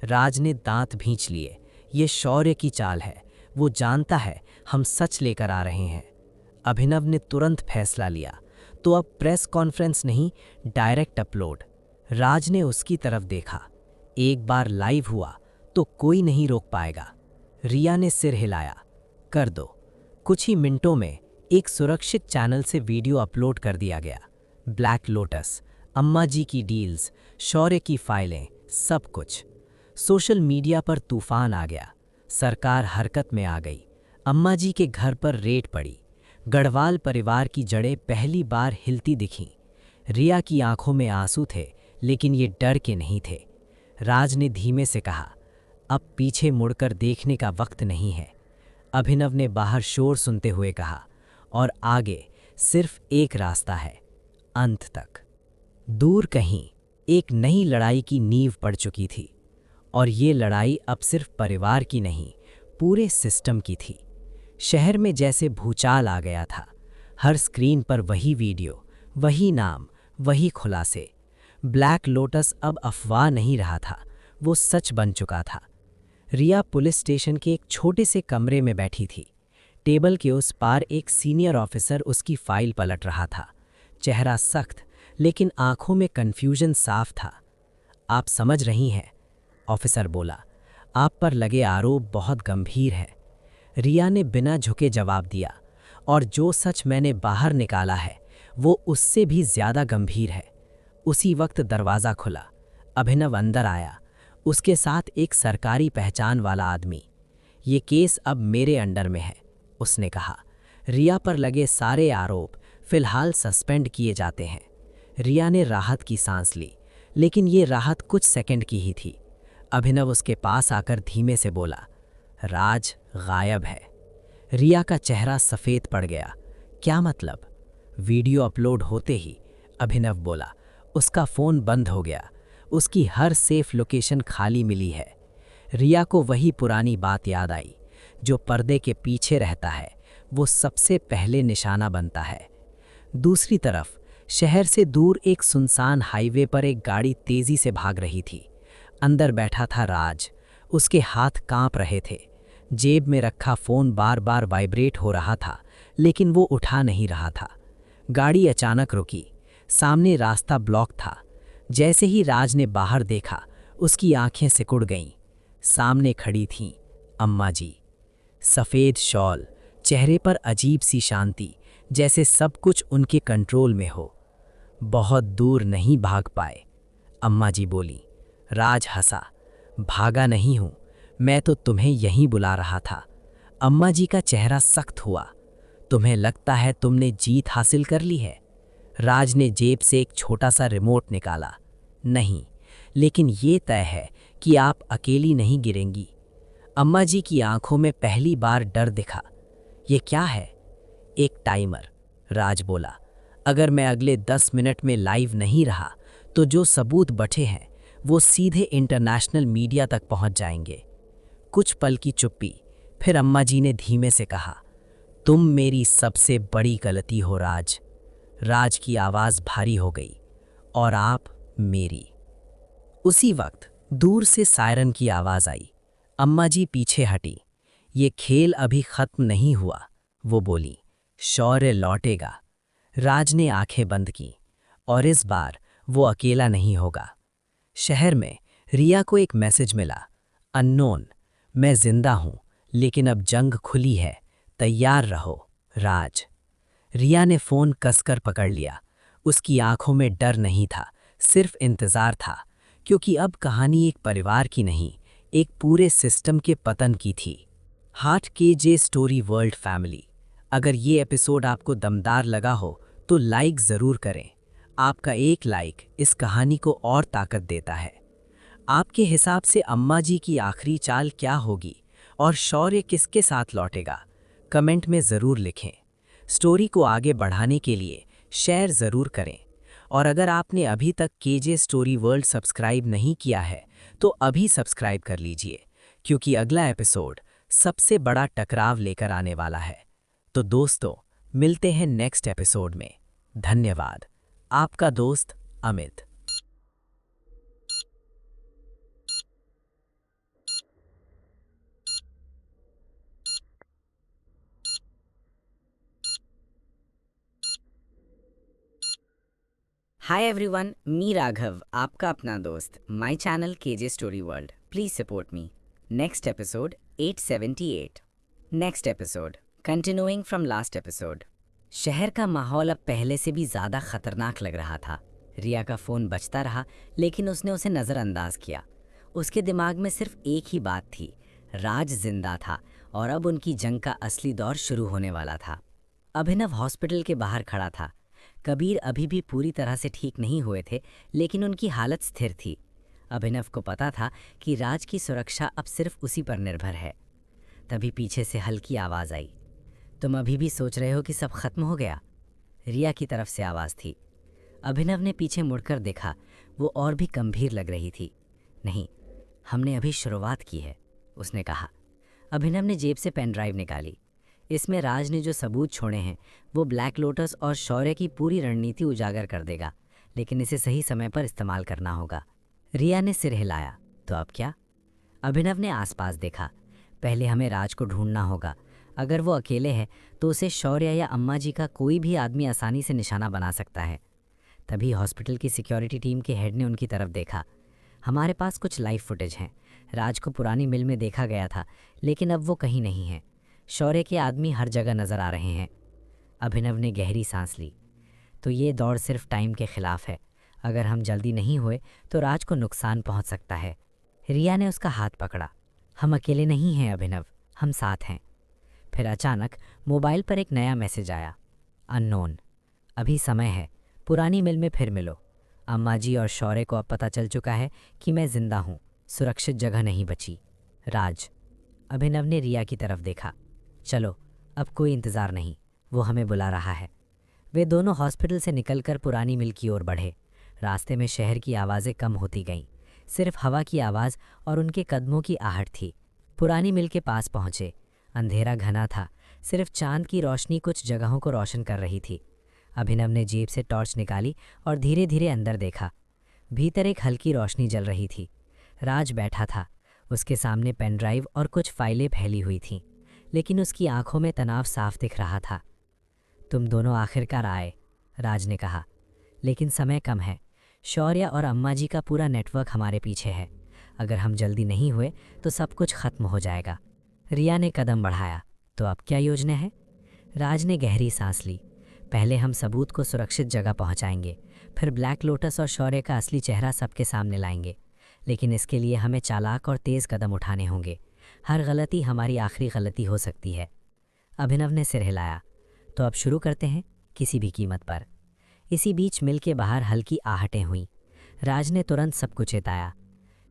राज ने दांत भींच लिए। ये शौर्य की चाल है। वो जानता है हम सच लेकर आ रहे हैं। अभिनव ने तुरंत फैसला लिया, तो अब प्रेस कॉन्फ्रेंस नहीं, डायरेक्ट अपलोड। राज ने उसकी तरफ देखा। एक बार लाइव हुआ तो कोई नहीं रोक पाएगा। रिया ने सिर हिलाया। कर दो। कुछ ही मिनटों में एक सुरक्षित चैनल से वीडियो अपलोड कर दिया गया। ब्लैक लोटस, अम्मा जी की डील्स, शौर्य की फाइलें, सब कुछ। सोशल मीडिया पर तूफान आ गया। सरकार हरकत में आ गई। अम्मा जी के घर पर रेड पड़ी। गढ़वाल परिवार की जड़ें पहली बार हिलती दिखीं। रिया की आंखों में आंसू थे, लेकिन ये डर के नहीं थे। राज ने धीमे से कहा, अब पीछे मुड़कर देखने का वक्त नहीं है। अभिनव ने बाहर शोर सुनते हुए कहा, और आगे सिर्फ एक रास्ता है, अंत तक। दूर कहीं एक नई लड़ाई की नींव पड़ चुकी थी, और ये लड़ाई अब सिर्फ परिवार की नहीं, पूरे सिस्टम की थी। शहर में जैसे भूचाल आ गया था। हर स्क्रीन पर वही वीडियो, वही नाम, वही खुलासे। ब्लैक लोटस अब अफवाह नहीं रहा था, वो सच बन चुका था। रिया पुलिस स्टेशन के एक छोटे से कमरे में बैठी थी। टेबल के उस पार एक सीनियर ऑफिसर उसकी फाइल पलट रहा था। चेहरा सख्त, लेकिन आंखों में कन्फ्यूजन साफ था। आप समझ रही हैं, ऑफिसर बोला, आप पर लगे आरोप बहुत गंभीर हैं। रिया ने बिना झुके जवाब दिया, और जो सच मैंने बाहर निकाला है वो उससे भी ज़्यादा गंभीर है। उसी वक्त दरवाज़ा खुला। अभिनव अंदर आया, उसके साथ एक सरकारी पहचान वाला आदमी। ये केस अब मेरे अंडर में है, उसने कहा। रिया पर लगे सारे आरोप फिलहाल सस्पेंड किए जाते हैं। रिया ने राहत की सांस ली, लेकिन ये राहत कुछ सेकंड की ही थी। अभिनव उसके पास आकर धीमे से बोला, राज गायब है। रिया का चेहरा सफ़ेद पड़ गया। क्या मतलब? वीडियो अपलोड होते ही अभिनव बोला, उसका फ़ोन बंद हो गया। उसकी हर सेफ लोकेशन खाली मिली है। रिया को वही पुरानी बात याद आई, जो पर्दे के पीछे रहता है वो सबसे पहले निशाना बनता है। दूसरी तरफ शहर से दूर एक सुनसान हाईवे पर एक गाड़ी तेज़ी से भाग रही थी। अंदर बैठा था राज। उसके हाथ कांप रहे थे। जेब में रखा फ़ोन बार बार वाइब्रेट हो रहा था, लेकिन वो उठा नहीं रहा था। गाड़ी अचानक रुकी। सामने रास्ता ब्लॉक था। जैसे ही राज ने बाहर देखा, उसकी आंखें सिकुड़ गईं। सामने खड़ी थीं अम्मा जी। सफ़ेद शॉल, चेहरे पर अजीब सी शांति, जैसे सब कुछ उनके कंट्रोल में हो। बहुत दूर नहीं भाग पाए, अम्मा जी बोली। राज हंसा। भागा नहीं हूँ, मैं तो तुम्हें यहीं बुला रहा था। अम्मा जी का चेहरा सख्त हुआ। तुम्हें लगता है तुमने जीत हासिल कर ली है? राज ने जेब से एक छोटा सा रिमोट निकाला। नहीं, लेकिन ये तय है कि आप अकेली नहीं गिरेंगी। अम्मा जी की आंखों में पहली बार डर दिखा। ये क्या है? एक टाइमर, राज बोला। अगर मैं अगले 10 मिनट में लाइव नहीं रहा तो जो सबूत बचे हैं वो सीधे इंटरनेशनल मीडिया तक पहुंच जाएंगे। कुछ पल की चुप्पी, फिर अम्मा जी ने धीमे से कहा, तुम मेरी सबसे बड़ी गलती हो राज। राज की आवाज़ भारी हो गई, और आप मेरी। उसी वक्त दूर से सायरन की आवाज़ आई। अम्मा जी पीछे हटी। ये खेल अभी ख़त्म नहीं हुआ, वो बोली। शौर्य लौटेगा। राज ने आंखें बंद की, और इस बार वो अकेला नहीं होगा। शहर में रिया को एक मैसेज मिला, अननोन, मैं जिंदा हूँ, लेकिन अब जंग खुली है, तैयार रहो, राज। रिया ने फ़ोन कसकर पकड़ लिया। उसकी आंखों में डर नहीं था, सिर्फ इंतज़ार था, क्योंकि अब कहानी एक परिवार की नहीं, एक पूरे सिस्टम के पतन की थी। Heart KJ story world family, अगर ये एपिसोड आपको दमदार लगा हो तो लाइक ज़रूर करें। आपका एक लाइक इस कहानी को और ताकत देता है। आपके हिसाब से अम्मा जी की आखिरी चाल क्या होगी और शौर्य किसके साथ लौटेगा? कमेंट में ज़रूर लिखें। स्टोरी को आगे बढ़ाने के लिए शेयर ज़रूर करें। और अगर आपने अभी तक केजे स्टोरी वर्ल्ड सब्सक्राइब नहीं किया है तो अभी सब्सक्राइब कर लीजिए, क्योंकि अगला एपिसोड सबसे बड़ा टकराव लेकर आने वाला है। तो दोस्तों, मिलते हैं नेक्स्ट एपिसोड में। धन्यवाद। आपका दोस्त Amit. Hi everyone, me Raghav, आपका अपना दोस्त। My channel KJ story world, please support me. Next episode 878। Next episode continuing from last episode. शहर का माहौल अब पहले से भी ज़्यादा खतरनाक लग रहा था। रिया का फ़ोन बजता रहा, लेकिन उसने उसे नज़रअंदाज किया। उसके दिमाग में सिर्फ एक ही बात थी, राज जिंदा था और अब उनकी जंग का असली दौर शुरू होने वाला था। अभिनव हॉस्पिटल के बाहर खड़ा था। कबीर अभी भी पूरी तरह से ठीक नहीं हुए थे, लेकिन उनकी हालत स्थिर थी। अभिनव को पता था कि राज की सुरक्षा अब सिर्फ उसी पर निर्भर है। तभी पीछे से हल्की आवाज़ आई, तुम अभी भी सोच रहे हो कि सब खत्म हो गया? रिया की तरफ से आवाज़ थी। अभिनव ने पीछे मुड़कर देखा, वो और भी गंभीर लग रही थी। नहीं, हमने अभी शुरुआत की है, उसने कहा। अभिनव ने जेब से पेन ड्राइव निकाली। इसमें राज ने जो सबूत छोड़े हैं वो ब्लैक लोटस और शौर्य की पूरी रणनीति उजागर कर देगा, लेकिन इसे सही समय पर इस्तेमाल करना होगा। रिया ने सिर हिलाया, तो अब क्या? अभिनव ने आसपास देखा। पहले हमें राज को ढूंढना होगा। अगर वो अकेले है तो उसे शौर्य या अम्मा जी का कोई भी आदमी आसानी से निशाना बना सकता है। तभी हॉस्पिटल की सिक्योरिटी टीम के हेड ने उनकी तरफ देखा। हमारे पास कुछ लाइव फुटेज हैं। राज को पुरानी मिल में देखा गया था, लेकिन अब वो कहीं नहीं है। शौर्य के आदमी हर जगह नज़र आ रहे हैं। अभिनव ने गहरी सांस ली। तो ये दौड़ सिर्फ टाइम के खिलाफ है। अगर हम जल्दी नहीं हुए तो राज को नुकसान पहुंच सकता है। रिया ने उसका हाथ पकड़ा। हम अकेले नहीं हैं अभिनव, हम साथ हैं। फिर अचानक मोबाइल पर एक नया मैसेज आया, अननोन। अभी समय है, पुरानी मिल में फिर मिलो। अम्मा जी और शौर्य को अब पता चल चुका है कि मैं जिंदा हूँ, सुरक्षित जगह नहीं बची। राज। अभिनव ने रिया की तरफ देखा। चलो, अब कोई इंतज़ार नहीं, वो हमें बुला रहा है। वे दोनों हॉस्पिटल से निकलकर पुरानी मिल की ओर बढ़े। रास्ते में शहर की आवाज़ें कम होती गईं, सिर्फ हवा की आवाज़ और उनके कदमों की आहट थी। पुरानी मिल के पास पहुँचे। अंधेरा घना था, सिर्फ चांद की रोशनी कुछ जगहों को रोशन कर रही थी। अभिनव ने जेब से टॉर्च निकाली और धीरे धीरे अंदर देखा। भीतर एक हल्की रोशनी जल रही थी। राज बैठा था। उसके सामने पेन ड्राइव और कुछ फाइलें फैली हुई थीं, लेकिन उसकी आंखों में तनाव साफ दिख रहा था। तुम दोनों आखिरकार आए, राज ने कहा, लेकिन समय कम है। शौर्य और अम्मा जी का पूरा नेटवर्क हमारे पीछे है। अगर हम जल्दी नहीं हुए तो सब कुछ खत्म हो जाएगा। रिया ने कदम बढ़ाया, तो अब क्या योजना है? राज ने गहरी सांस ली। पहले हम सबूत को सुरक्षित जगह पहुंचाएंगे, फिर ब्लैक लोटस और शौर्य का असली चेहरा सबके सामने लाएंगे। लेकिन इसके लिए हमें चालाक और तेज़ कदम उठाने होंगे। हर गलती हमारी आखिरी गलती हो सकती है। अभिनव ने सिर हिलाया, तो अब शुरू करते हैं, किसी भी कीमत पर। इसी बीच मिल के बाहर हल्की आहटें हुईं। राज ने तुरंत सब कुछ चेताया,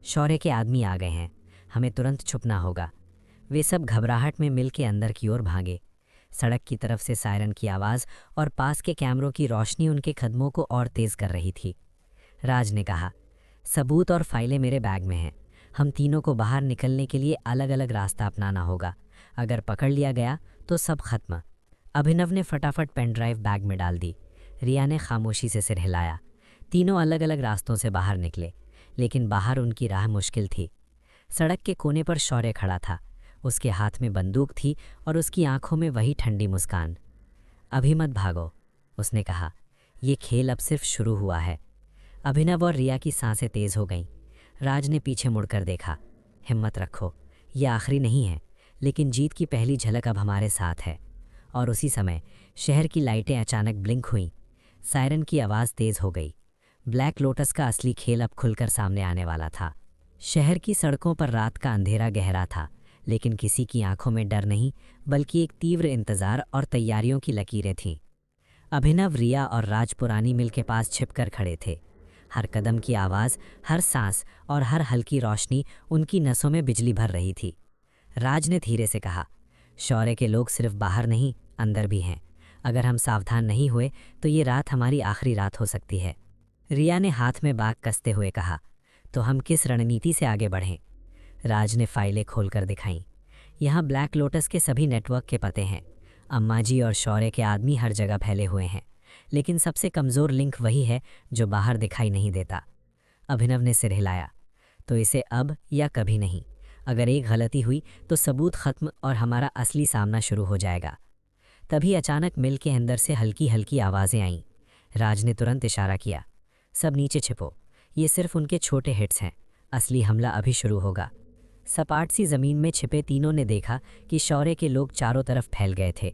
शौर्य के आदमी आ गए हैं, हमें तुरंत छुपना होगा। वे सब घबराहट में मिल के अंदर की ओर भागे। सड़क की तरफ से सायरन की आवाज़ और पास के कैमरों की रोशनी उनके कदमों को और तेज़ कर रही थी। राज ने कहा, सबूत और फाइलें मेरे बैग में हैं। हम तीनों को बाहर निकलने के लिए अलग अलग रास्ता अपनाना होगा। अगर पकड़ लिया गया तो सब खत्म। अभिनव ने फटाफट पेन ड्राइव बैग में डाल दी। रिया ने खामोशी से सिर हिलाया। तीनों अलग अलग रास्तों से बाहर निकले, लेकिन बाहर उनकी राह मुश्किल थी। सड़क के कोने पर शौर्य खड़ा था। उसके हाथ में बंदूक थी और उसकी आंखों में वही ठंडी मुस्कान। अभी मत भागो, उसने कहा, ये खेल अब सिर्फ शुरू हुआ है। अभिनव और रिया की सांसें तेज़ हो गईं। राज ने पीछे मुड़कर देखा। हिम्मत रखो, ये आखिरी नहीं है, लेकिन जीत की पहली झलक अब हमारे साथ है। और उसी समय शहर की लाइटें अचानक ब्लिंक हुईं। सायरन की आवाज़ तेज़ हो गई। ब्लैक लोटस का असली खेल अब खुलकर सामने आने वाला था। शहर की सड़कों पर रात का अंधेरा गहरा था, लेकिन किसी की आंखों में डर नहीं बल्कि एक तीव्र इंतजार और तैयारियों की लकीरें थीं। अभिनव, रिया और राज पुरानी मिल के पास छिपकर खड़े थे। हर कदम की आवाज़, हर सांस और हर हल्की रोशनी उनकी नसों में बिजली भर रही थी। राज ने धीरे से कहा, शौर्य के लोग सिर्फ बाहर नहीं, अंदर भी हैं। अगर हम सावधान नहीं हुए तो ये रात हमारी आखिरी रात हो सकती है। रिया ने हाथ में बाग कसते हुए कहा, तो हम किस रणनीति से आगे बढ़ें? राज ने फाइलें खोलकर दिखाईं। यहाँ ब्लैक लोटस के सभी नेटवर्क के पते हैं। अम्मा जी और शौर्य के आदमी हर जगह फैले हुए हैं, लेकिन सबसे कमज़ोर लिंक वही है जो बाहर दिखाई नहीं देता। अभिनव ने सिर हिलाया, तो इसे अब या कभी नहीं। अगर एक गलती हुई तो सबूत खत्म और हमारा असली सामना शुरू हो जाएगा। तभी अचानक मिल के अंदर से हल्की हल्की आवाज़ें आईं। राज ने तुरंत इशारा किया, सब नीचे छिपो, ये सिर्फ उनके छोटे हिट्स हैं, असली हमला अभी शुरू होगा। सपाट सी ज़मीन में छिपे तीनों ने देखा कि शौर्य के लोग चारों तरफ फैल गए थे।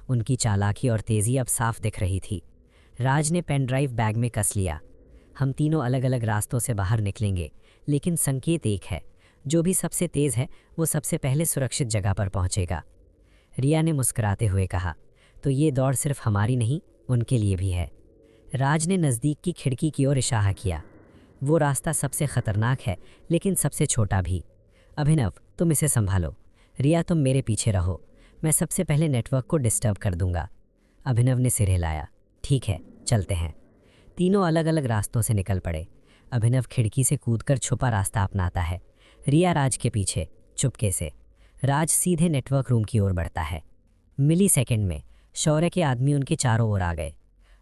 उनकी चालाकी और तेज़ी अब साफ दिख रही थी। राज ने पेन ड्राइव बैग में कस लिया। हम तीनों अलग अलग रास्तों से बाहर निकलेंगे, लेकिन संकेत एक है, जो भी सबसे तेज़ है वो सबसे पहले सुरक्षित जगह पर पहुंचेगा। रिया ने मुस्कुराते हुए कहा, तो ये दौड़ सिर्फ हमारी नहीं, उनके लिए भी है। राज ने नज़दीक की खिड़की की ओर इशारा किया। वो रास्ता सबसे खतरनाक है, लेकिन सबसे छोटा भी। अभिनव, तुम इसे संभालो। रिया, तुम मेरे पीछे रहो। मैं सबसे पहले नेटवर्क को डिस्टर्ब कर दूंगा। अभिनव ने सिर हिलाया, ठीक है, चलते हैं। तीनों अलग अलग रास्तों से निकल पड़े। अभिनव खिड़की से कूदकर छुपा रास्ता अपनाता है, रिया राज के पीछे चुपके से। राज सीधे नेटवर्क रूम की ओर बढ़ता है। मिली सेकेंड में शौर्य के आदमी उनके चारों ओर आ गए।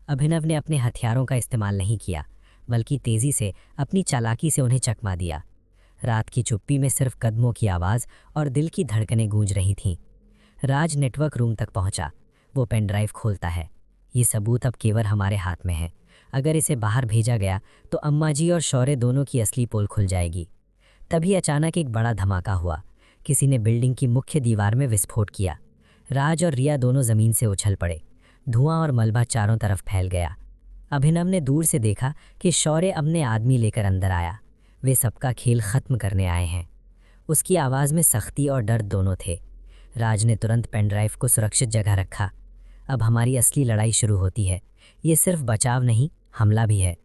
अभिनव ने अपने हथियारों का इस्तेमाल नहीं किया, बल्कि तेज़ी से अपनी चालाकी से उन्हें चकमा दिया। रात की चुप्पी में सिर्फ कदमों की आवाज़ और दिल की धड़कनें गूंज रही थीं। राज नेटवर्क रूम तक पहुंचा। वो पेन ड्राइव खोलता है। ये सबूत अब केवल हमारे हाथ में है। अगर इसे बाहर भेजा गया तो अम्मा जी और शौर्य दोनों की असली पोल खुल जाएगी। तभी अचानक एक बड़ा धमाका हुआ। किसी ने बिल्डिंग की मुख्य दीवार में विस्फोट किया। राज और रिया दोनों ज़मीन से उछल पड़े। धुआं और मलबा चारों तरफ फैल गया। अभिनव ने दूर से देखा कि शौर्य अपने आदमी लेकर अंदर आया। वे सबका खेल ख़त्म करने आए हैं। उसकी आवाज़ में सख्ती और डर दोनों थे। राज ने तुरंत पेन ड्राइव को सुरक्षित जगह रखा। अब हमारी असली लड़ाई शुरू होती है। ये सिर्फ बचाव नहीं, हमला भी है।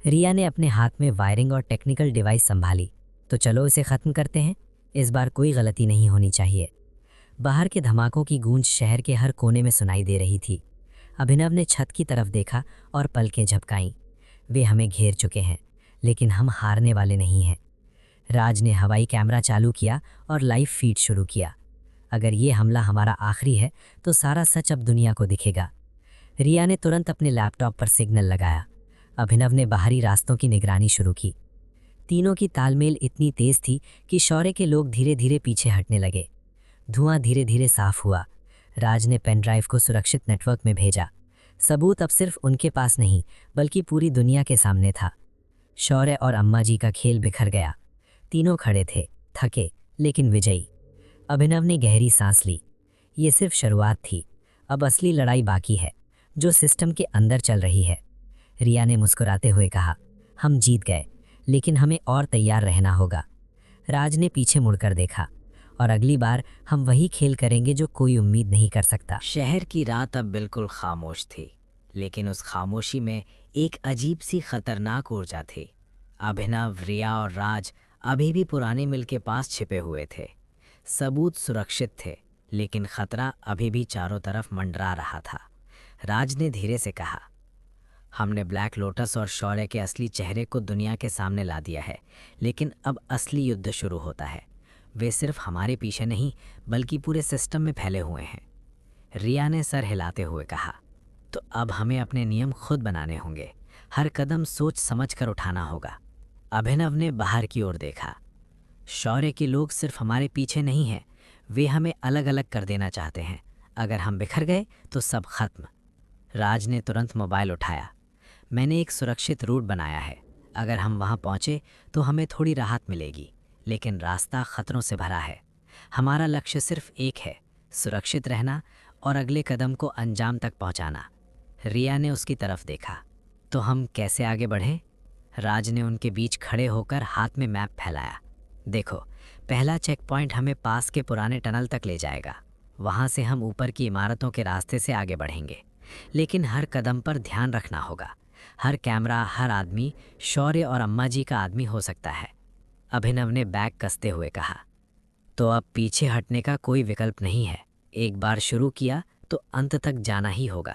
रिया ने अपने हाथ में वायरिंग और टेक्निकल डिवाइस संभाली। तो चलो इसे ख़त्म करते हैं। इस बार कोई गलती नहीं होनी चाहिए। बाहर के धमाकों की गूंज शहर के हर कोने में सुनाई दे रही थी। अभिनव ने छत की तरफ देखा और पलकें झपकाईं। वे हमें घेर चुके हैं, लेकिन हम हारने वाले नहीं हैं। राज ने हवाई कैमरा चालू किया और लाइव फीड शुरू किया। अगर ये हमला हमारा आखिरी है तो सारा सच अब दुनिया को दिखेगा। रिया ने तुरंत अपने लैपटॉप पर सिग्नल लगाया। अभिनव ने बाहरी रास्तों की निगरानी शुरू की। तीनों की तालमेल इतनी तेज थी कि शौर्य के लोग धीरे धीरे पीछे हटने लगे। धुआं धीरे धीरे साफ हुआ। राज ने पेन ड्राइव को सुरक्षित नेटवर्क में भेजा। सबूत अब सिर्फ उनके पास नहीं, बल्कि पूरी दुनिया के सामने था। शौर्य और अम्मा जी का खेल बिखर गया। तीनों खड़े थे, थके लेकिन विजयी। अभिनव ने गहरी सांस ली। ये सिर्फ शुरुआत थी, अब असली लड़ाई बाकी है, जो सिस्टम के अंदर चल रही है। रिया ने मुस्कुराते हुए कहा, हम जीत गए, लेकिन हमें और तैयार रहना होगा। राज ने पीछे मुड़कर देखा, और अगली बार हम वही खेल करेंगे जो कोई उम्मीद नहीं कर सकता। शहर की रात अब बिल्कुल खामोश थी, लेकिन उस खामोशी में एक अजीब सी खतरनाक ऊर्जा थी। अभिनव, रिया और राज अभी भी पुराने मिल के पास छिपे हुए थे। सबूत सुरक्षित थे, लेकिन खतरा अभी भी चारों तरफ मंडरा रहा था। राज ने धीरे से कहा, हमने ब्लैक लोटस और शौर्य के असली चेहरे को दुनिया के सामने ला दिया है, लेकिन अब असली युद्ध शुरू होता है। वे सिर्फ हमारे पीछे नहीं, बल्कि पूरे सिस्टम में फैले हुए हैं। रिया ने सर हिलाते हुए कहा, तो अब हमें अपने नियम खुद बनाने होंगे। हर कदम सोच समझ कर उठाना होगा। अभिनव ने बाहर की ओर देखा। शौर्य के लोग सिर्फ हमारे पीछे नहीं हैं, वे हमें अलग अलग कर देना चाहते हैं। अगर हम बिखर गए तो सब खत्म। राज ने तुरंत मोबाइल उठाया। मैंने एक सुरक्षित रूट बनाया है। अगर हम वहाँ पहुँचे तो हमें थोड़ी राहत मिलेगी, लेकिन रास्ता खतरों से भरा है। हमारा लक्ष्य सिर्फ एक है, सुरक्षित रहना और अगले कदम को अंजाम तक पहुँचाना। रिया ने उसकी तरफ देखा। तो हम कैसे आगे बढ़ें? राज ने उनके बीच खड़े होकर हाथ में मैप फैलाया। देखो, पहला चेक पॉइंट हमें पास के पुराने टनल तक ले जाएगा। वहाँ से हम ऊपर की इमारतों के रास्ते से आगे बढ़ेंगे, लेकिन हर कदम पर ध्यान रखना होगा। हर कैमरा, हर आदमी शौर्य और अम्मा जी का आदमी हो सकता है। अभिनव ने बैग कसते हुए कहा। तो अब पीछे हटने का कोई विकल्प नहीं है। एक बार शुरू किया तो अंत तक जाना ही होगा।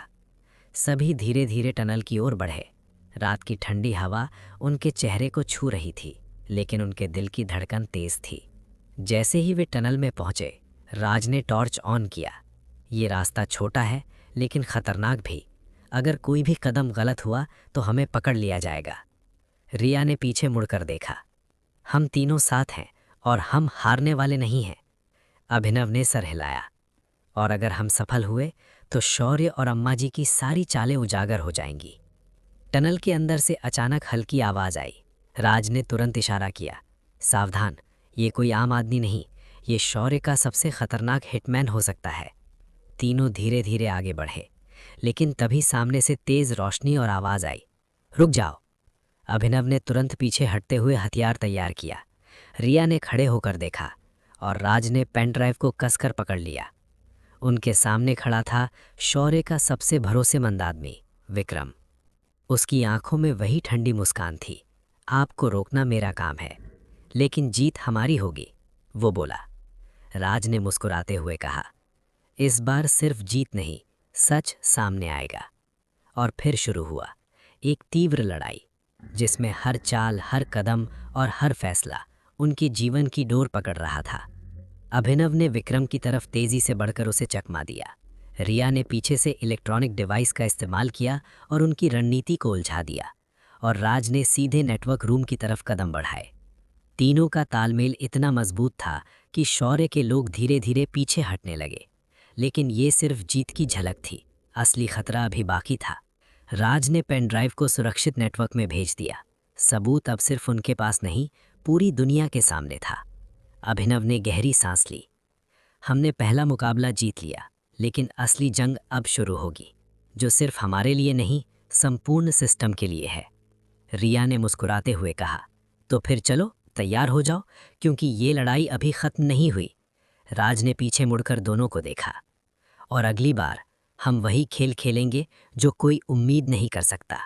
सभी धीरे धीरे टनल की ओर बढ़े। रात की ठंडी हवा उनके चेहरे को छू रही थी, लेकिन उनके दिल की धड़कन तेज थी। जैसे ही वे टनल में पहुंचे, राज ने टॉर्च ऑन किया। ये रास्ता छोटा है लेकिन खतरनाक भी। अगर कोई भी कदम गलत हुआ तो हमें पकड़ लिया जाएगा। रिया ने पीछे मुड़कर देखा। हम तीनों साथ हैं और हम हारने वाले नहीं हैं। अभिनव ने सर हिलाया। और अगर हम सफल हुए तो शौर्य और अम्मा जी की सारी चालें उजागर हो जाएंगी। टनल के अंदर से अचानक हल्की आवाज आई। राज ने तुरंत इशारा किया, सावधान, ये कोई आम आदमी नहीं, ये शौर्य का सबसे खतरनाक हिटमैन हो सकता है। तीनों धीरे धीरे आगे बढ़े, लेकिन तभी सामने से तेज रोशनी और आवाज आई, रुक जाओ। अभिनव ने तुरंत पीछे हटते हुए हथियार तैयार किया। रिया ने खड़े होकर देखा और राज ने पेन ड्राइव को कसकर पकड़ लिया। उनके सामने खड़ा था शौर्य का सबसे भरोसेमंद आदमी, विक्रम। उसकी आंखों में वही ठंडी मुस्कान थी। आपको रोकना मेरा काम है, लेकिन जीत हमारी होगी, वो बोला। राज ने मुस्कुराते हुए कहा, इस बार सिर्फ जीत नहीं, सच सामने आएगा। और फिर शुरू हुआ एक तीव्र लड़ाई, जिसमें हर चाल, हर कदम और हर फैसला उनके जीवन की डोर पकड़ रहा था। अभिनव ने विक्रम की तरफ तेजी से बढ़कर उसे चकमा दिया। रिया ने पीछे से इलेक्ट्रॉनिक डिवाइस का इस्तेमाल किया और उनकी रणनीति को उलझा दिया, और राज ने सीधे नेटवर्क रूम की तरफ कदम बढ़ाए। तीनों का तालमेल इतना मजबूत था कि शौर्य के लोग धीरे धीरे पीछे हटने लगे। लेकिन ये सिर्फ जीत की झलक थी, असली खतरा अभी बाकी था। राज ने पेन ड्राइव को सुरक्षित नेटवर्क में भेज दिया। सबूत अब सिर्फ उनके पास नहीं, पूरी दुनिया के सामने था। अभिनव ने गहरी सांस ली। हमने पहला मुकाबला जीत लिया, लेकिन असली जंग अब शुरू होगी, जो सिर्फ हमारे लिए नहीं, संपूर्ण सिस्टम के लिए है। रिया ने मुस्कुराते हुए कहा, तो फिर चलो, तैयार हो जाओ, क्योंकि ये लड़ाई अभी खत्म नहीं हुई। राज ने पीछे मुड़कर दोनों को देखा। और अगली बार हम वही खेल खेलेंगे जो कोई उम्मीद नहीं कर सकता।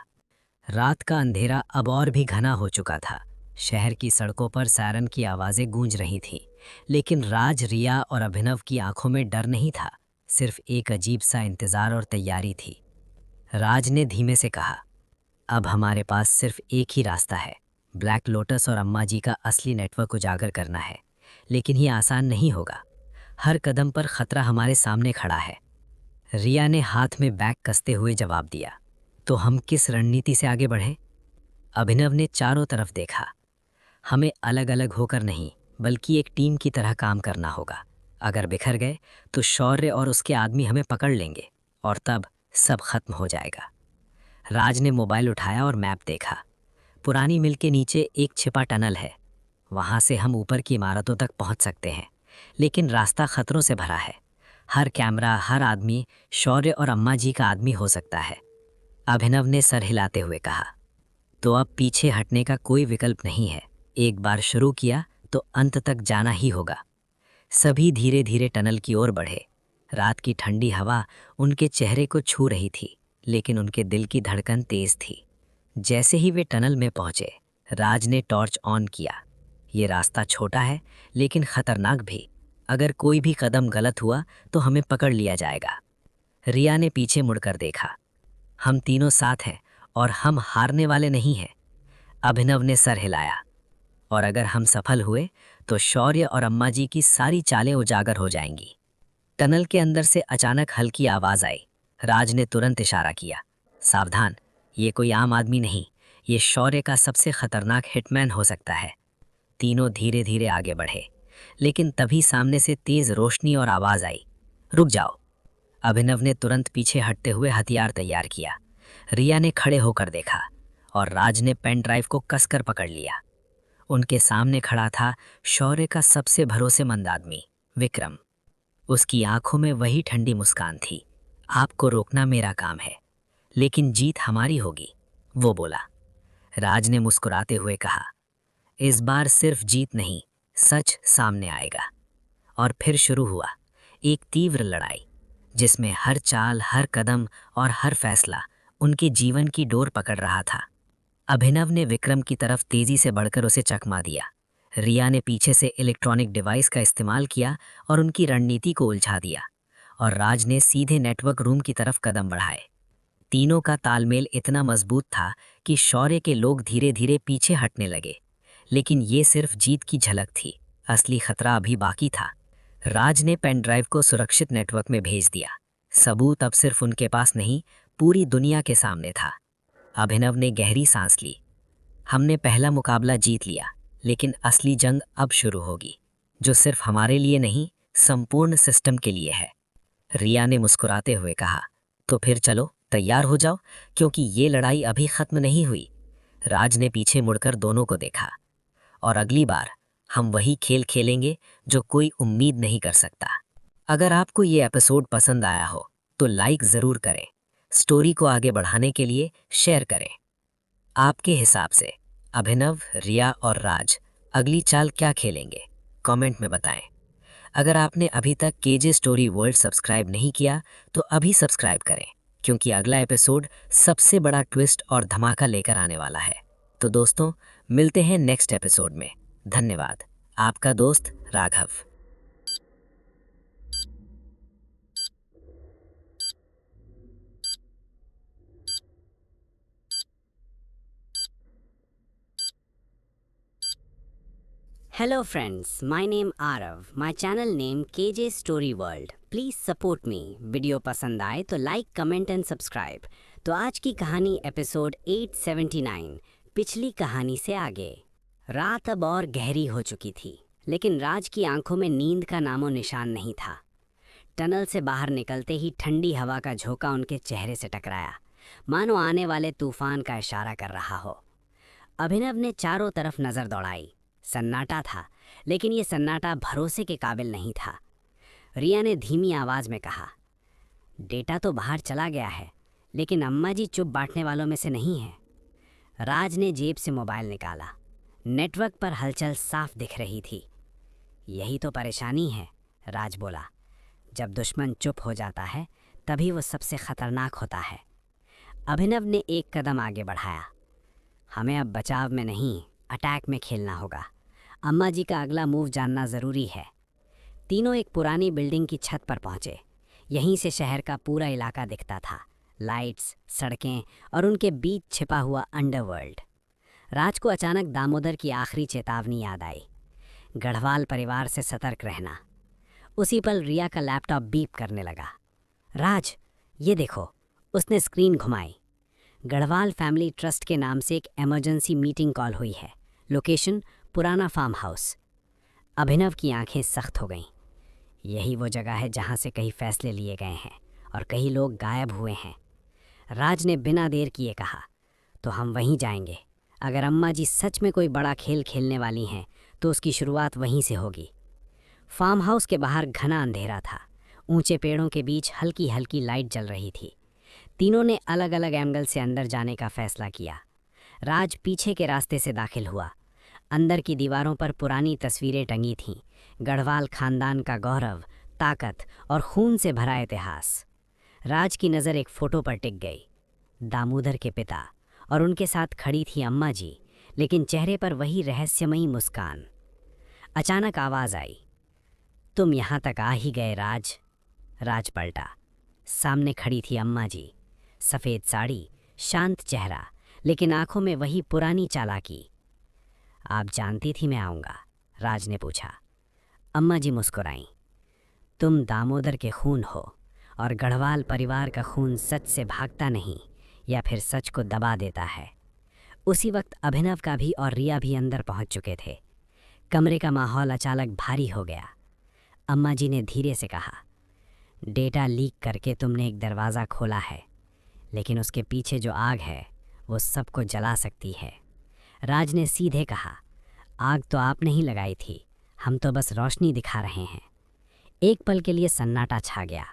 रात का अंधेरा अब और भी घना हो चुका था। शहर की सड़कों पर सायरन की आवाज़ें गूंज रही थीं, लेकिन राज, रिया और अभिनव की आंखों में डर नहीं था, सिर्फ एक अजीब सा इंतज़ार और तैयारी थी। राज ने धीमे से कहा, अब हमारे पास सिर्फ एक ही रास्ता है, ब्लैक लोटस और अम्मा जी का असली नेटवर्क उजागर करना है। लेकिन ये आसान नहीं होगा। हर कदम पर खतरा हमारे सामने खड़ा है। रिया ने हाथ में बैग कसते हुए जवाब दिया, तो हम किस रणनीति से आगे बढ़ें? अभिनव ने चारों तरफ देखा। हमें अलग अलग होकर नहीं, बल्कि एक टीम की तरह काम करना होगा। अगर बिखर गए तो शौर्य और उसके आदमी हमें पकड़ लेंगे, और तब सब खत्म हो जाएगा। राज ने मोबाइल उठाया और मैप देखा। पुरानी मिल के नीचे एक छिपा टनल है, वहाँ से हम ऊपर की इमारतों तक पहुँच सकते हैं, लेकिन रास्ता खतरों से भरा है। हर कैमरा, हर आदमी शौर्य और अम्मा जी का आदमी हो सकता है। अभिनव ने सर हिलाते हुए कहा, तो अब पीछे हटने का कोई विकल्प नहीं है। एक बार शुरू किया तो अंत तक जाना ही होगा। सभी धीरे धीरे टनल की ओर बढ़े। रात की ठंडी हवा उनके चेहरे को छू रही थी, लेकिन उनके दिल की धड़कन तेज थी। जैसे ही वे टनल में पहुंचे, राज ने टॉर्च ऑन किया। ये रास्ता छोटा है लेकिन खतरनाक भी। अगर कोई भी कदम गलत हुआ तो हमें पकड़ लिया जाएगा। रिया ने पीछे मुड़कर देखा। हम तीनों साथ हैं और हम हारने वाले नहीं हैं। अभिनव ने सर हिलाया। और अगर हम सफल हुए तो शौर्य और अम्मा जी की सारी चालें उजागर हो जाएंगी। टनल के अंदर से अचानक हल्की आवाज आई। राज ने तुरंत इशारा किया, सावधान, ये कोई आम आदमी नहीं, ये शौर्य का सबसे खतरनाक हिटमैन हो सकता है। तीनों धीरे धीरे आगे बढ़े, लेकिन तभी सामने से तेज रोशनी और आवाज आई, रुक जाओ। अभिनव ने तुरंत पीछे हटते हुए हथियार तैयार किया। रिया ने खड़े होकर देखा और राज ने पेन ड्राइव को कसकर पकड़ लिया। उनके सामने खड़ा था शौर्य का सबसे भरोसेमंद आदमी, विक्रम। उसकी आंखों में वही ठंडी मुस्कान थी। आपको रोकना मेरा काम है, लेकिन जीत हमारी होगी, वो बोला। राज ने मुस्कुराते हुए कहा, इस बार सिर्फ जीत नहीं, सच सामने आएगा। और फिर शुरू हुआ एक तीव्र लड़ाई, जिसमें हर चाल, हर कदम और हर फैसला उनके जीवन की डोर पकड़ रहा था। अभिनव ने विक्रम की तरफ तेजी से बढ़कर उसे चकमा दिया। रिया ने पीछे से इलेक्ट्रॉनिक डिवाइस का इस्तेमाल किया और उनकी रणनीति को उलझा दिया। और राज ने सीधे नेटवर्क रूम की तरफ कदम बढ़ाए। तीनों का तालमेल इतना मजबूत था कि शौर्य के लोग धीरे धीरे पीछे हटने लगे। लेकिन ये सिर्फ जीत की झलक थी, असली खतरा अभी बाकी था। राज ने पेन ड्राइव को सुरक्षित नेटवर्क में भेज दिया। सबूत अब सिर्फ उनके पास नहीं, पूरी दुनिया के सामने था। अभिनव ने गहरी सांस ली। हमने पहला मुकाबला जीत लिया, लेकिन असली जंग अब शुरू होगी, जो सिर्फ हमारे लिए नहीं, संपूर्ण सिस्टम के लिए है। रिया ने मुस्कुराते हुए कहा, तो फिर चलो तैयार हो जाओ, क्योंकि ये लड़ाई अभी खत्म नहीं हुई। राज ने पीछे मुड़कर दोनों को देखा। और अगली बार हम वही खेल खेलेंगे जो कोई उम्मीद नहीं कर सकता। अगर आपको ये एपिसोड पसंद आया हो तो लाइक ज़रूर करें। स्टोरी को आगे बढ़ाने के लिए शेयर करें। आपके हिसाब से अभिनव, रिया और राज अगली चाल क्या खेलेंगे? कमेंट में बताएं। अगर आपने अभी तक केजे स्टोरी वर्ल्ड सब्सक्राइब नहीं किया तो अभी सब्सक्राइब करें, क्योंकि अगला एपिसोड सबसे बड़ा ट्विस्ट और धमाका लेकर आने वाला है। तो दोस्तों, मिलते हैं नेक्स्ट एपिसोड में। धन्यवाद। आपका दोस्त Raghav. Hello friends, my name Arav, my channel name KJ Story World. Please support me. Video पसंद आए तो लाइक, कमेंट एंड सब्सक्राइब। तो आज की कहानी एपिसोड 879, पिछली कहानी से आगे। रात अब और गहरी हो चुकी थी, लेकिन राज की आंखों में नींद का नामो निशान नहीं था। टनल से बाहर निकलते ही ठंडी हवा का झोंका उनके चेहरे से टकराया, मानो आने वाले तूफान का इशारा कर रहा हो। अभिनव ने चारों तरफ नजर दौड़ाई। सन्नाटा था, लेकिन ये सन्नाटा भरोसे के काबिल नहीं था। रिया ने धीमी आवाज में कहा, डेटा तो बाहर चला गया है, लेकिन अम्मा जी चुप बांटने वालों में से नहीं है। राज ने जेब से मोबाइल निकाला। नेटवर्क पर हलचल साफ दिख रही थी। यही तो परेशानी है, राज बोला। जब दुश्मन चुप हो जाता है तभी वो सबसे खतरनाक होता है। अभिनव ने एक कदम आगे बढ़ाया। हमें अब बचाव में नहीं, अटैक में खेलना होगा। अम्मा जी का अगला मूव जानना ज़रूरी है। तीनों एक पुरानी बिल्डिंग की छत पर पहुंचे। यहीं से शहर का पूरा इलाका दिखता था, लाइट्स, सड़कें और उनके बीच छिपा हुआ अंडरवर्ल्ड। राज को अचानक दामोदर की आखिरी चेतावनी याद आई, गढ़वाल परिवार से सतर्क रहना। उसी पल रिया का लैपटॉप बीप करने लगा। राज, ये देखो, उसने स्क्रीन घुमाई। गढ़वाल फैमिली ट्रस्ट के नाम से एक इमरजेंसी मीटिंग कॉल हुई है। लोकेशन पुराना फार्म हाउस। अभिनव की आंखें सख्त हो गईं। यही वो जगह है जहां से कई फैसले लिए गए हैं और कई लोग गायब हुए हैं। राज ने बिना देर किए कहा, तो हम वहीं जाएंगे। अगर अम्मा जी सच में कोई बड़ा खेल खेलने वाली हैं तो उसकी शुरुआत वहीं से होगी। फार्म हाउस के बाहर घना अंधेरा था। ऊंचे पेड़ों के बीच हल्की हल्की लाइट जल रही थी। तीनों ने अलग अलग एंगल से अंदर जाने का फैसला किया। राज पीछे के रास्ते से दाखिल हुआ। अंदर की दीवारों पर पुरानी तस्वीरें टंगी थीं, गढ़वाल खानदान का गौरव, ताकत और खून से भरा इतिहास। राज की नज़र एक फ़ोटो पर टिक गई। दामोदर के पिता और उनके साथ खड़ी थी अम्मा जी, लेकिन चेहरे पर वही रहस्यमयी मुस्कान। अचानक आवाज़ आई, तुम यहाँ तक आ ही गए राज। राज पलटा। सामने खड़ी थी अम्मा जी, सफ़ेद साड़ी, शांत चेहरा, लेकिन आंखों में वही पुरानी चालाकी। आप जानती थी मैं आऊँगा? राज ने पूछा। अम्मा जी मुस्कुराईं। तुम दामोदर के खून हो और गढ़वाल परिवार का खून सच से भागता नहीं या फिर सच को दबा देता है। उसी वक्त अभिनव का भी और रिया भी अंदर पहुंच चुके थे। कमरे का माहौल अचानक भारी हो गया। अम्मा जी ने धीरे से कहा, डेटा लीक करके तुमने एक दरवाज़ा खोला है, लेकिन उसके पीछे जो आग है वो सबको जला सकती है। राज ने सीधे कहा, आग तो आपने ही लगाई थी, हम तो बस रोशनी दिखा रहे हैं। एक पल के लिए सन्नाटा छा गया।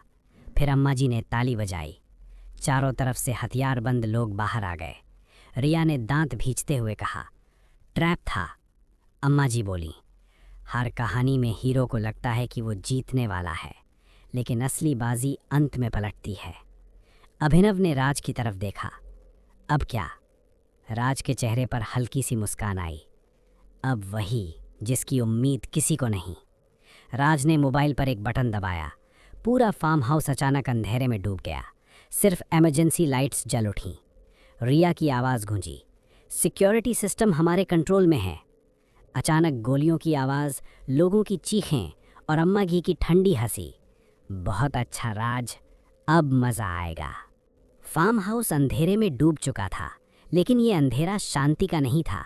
फिर अम्मा जी ने ताली बजाई। चारों तरफ से हथियारबंद लोग बाहर आ गए। रिया ने दांत भींचते हुए कहा, ट्रैप था। अम्मा जी बोली, हर कहानी में हीरो को लगता है कि वो जीतने वाला है, लेकिन असली बाजी अंत में पलटती है। अभिनव ने राज की तरफ देखा। अब क्या? राज के चेहरे पर हल्की सी मुस्कान आई। अब वही जिसकी उम्मीद किसी को नहीं। राज ने मोबाइल पर एक बटन दबाया। पूरा फार्म हाउस अचानक अंधेरे में डूब गया। सिर्फ इमरजेंसी लाइट्स जल उठीं। रिया की आवाज़ गूंजी, सिक्योरिटी सिस्टम हमारे कंट्रोल में है। अचानक गोलियों की आवाज़, लोगों की चीखें और अम्मा घी की ठंडी हंसी। बहुत अच्छा राज, अब मज़ा आएगा। फार्म हाउस अंधेरे में डूब चुका था, लेकिन ये अंधेरा शांति का नहीं था।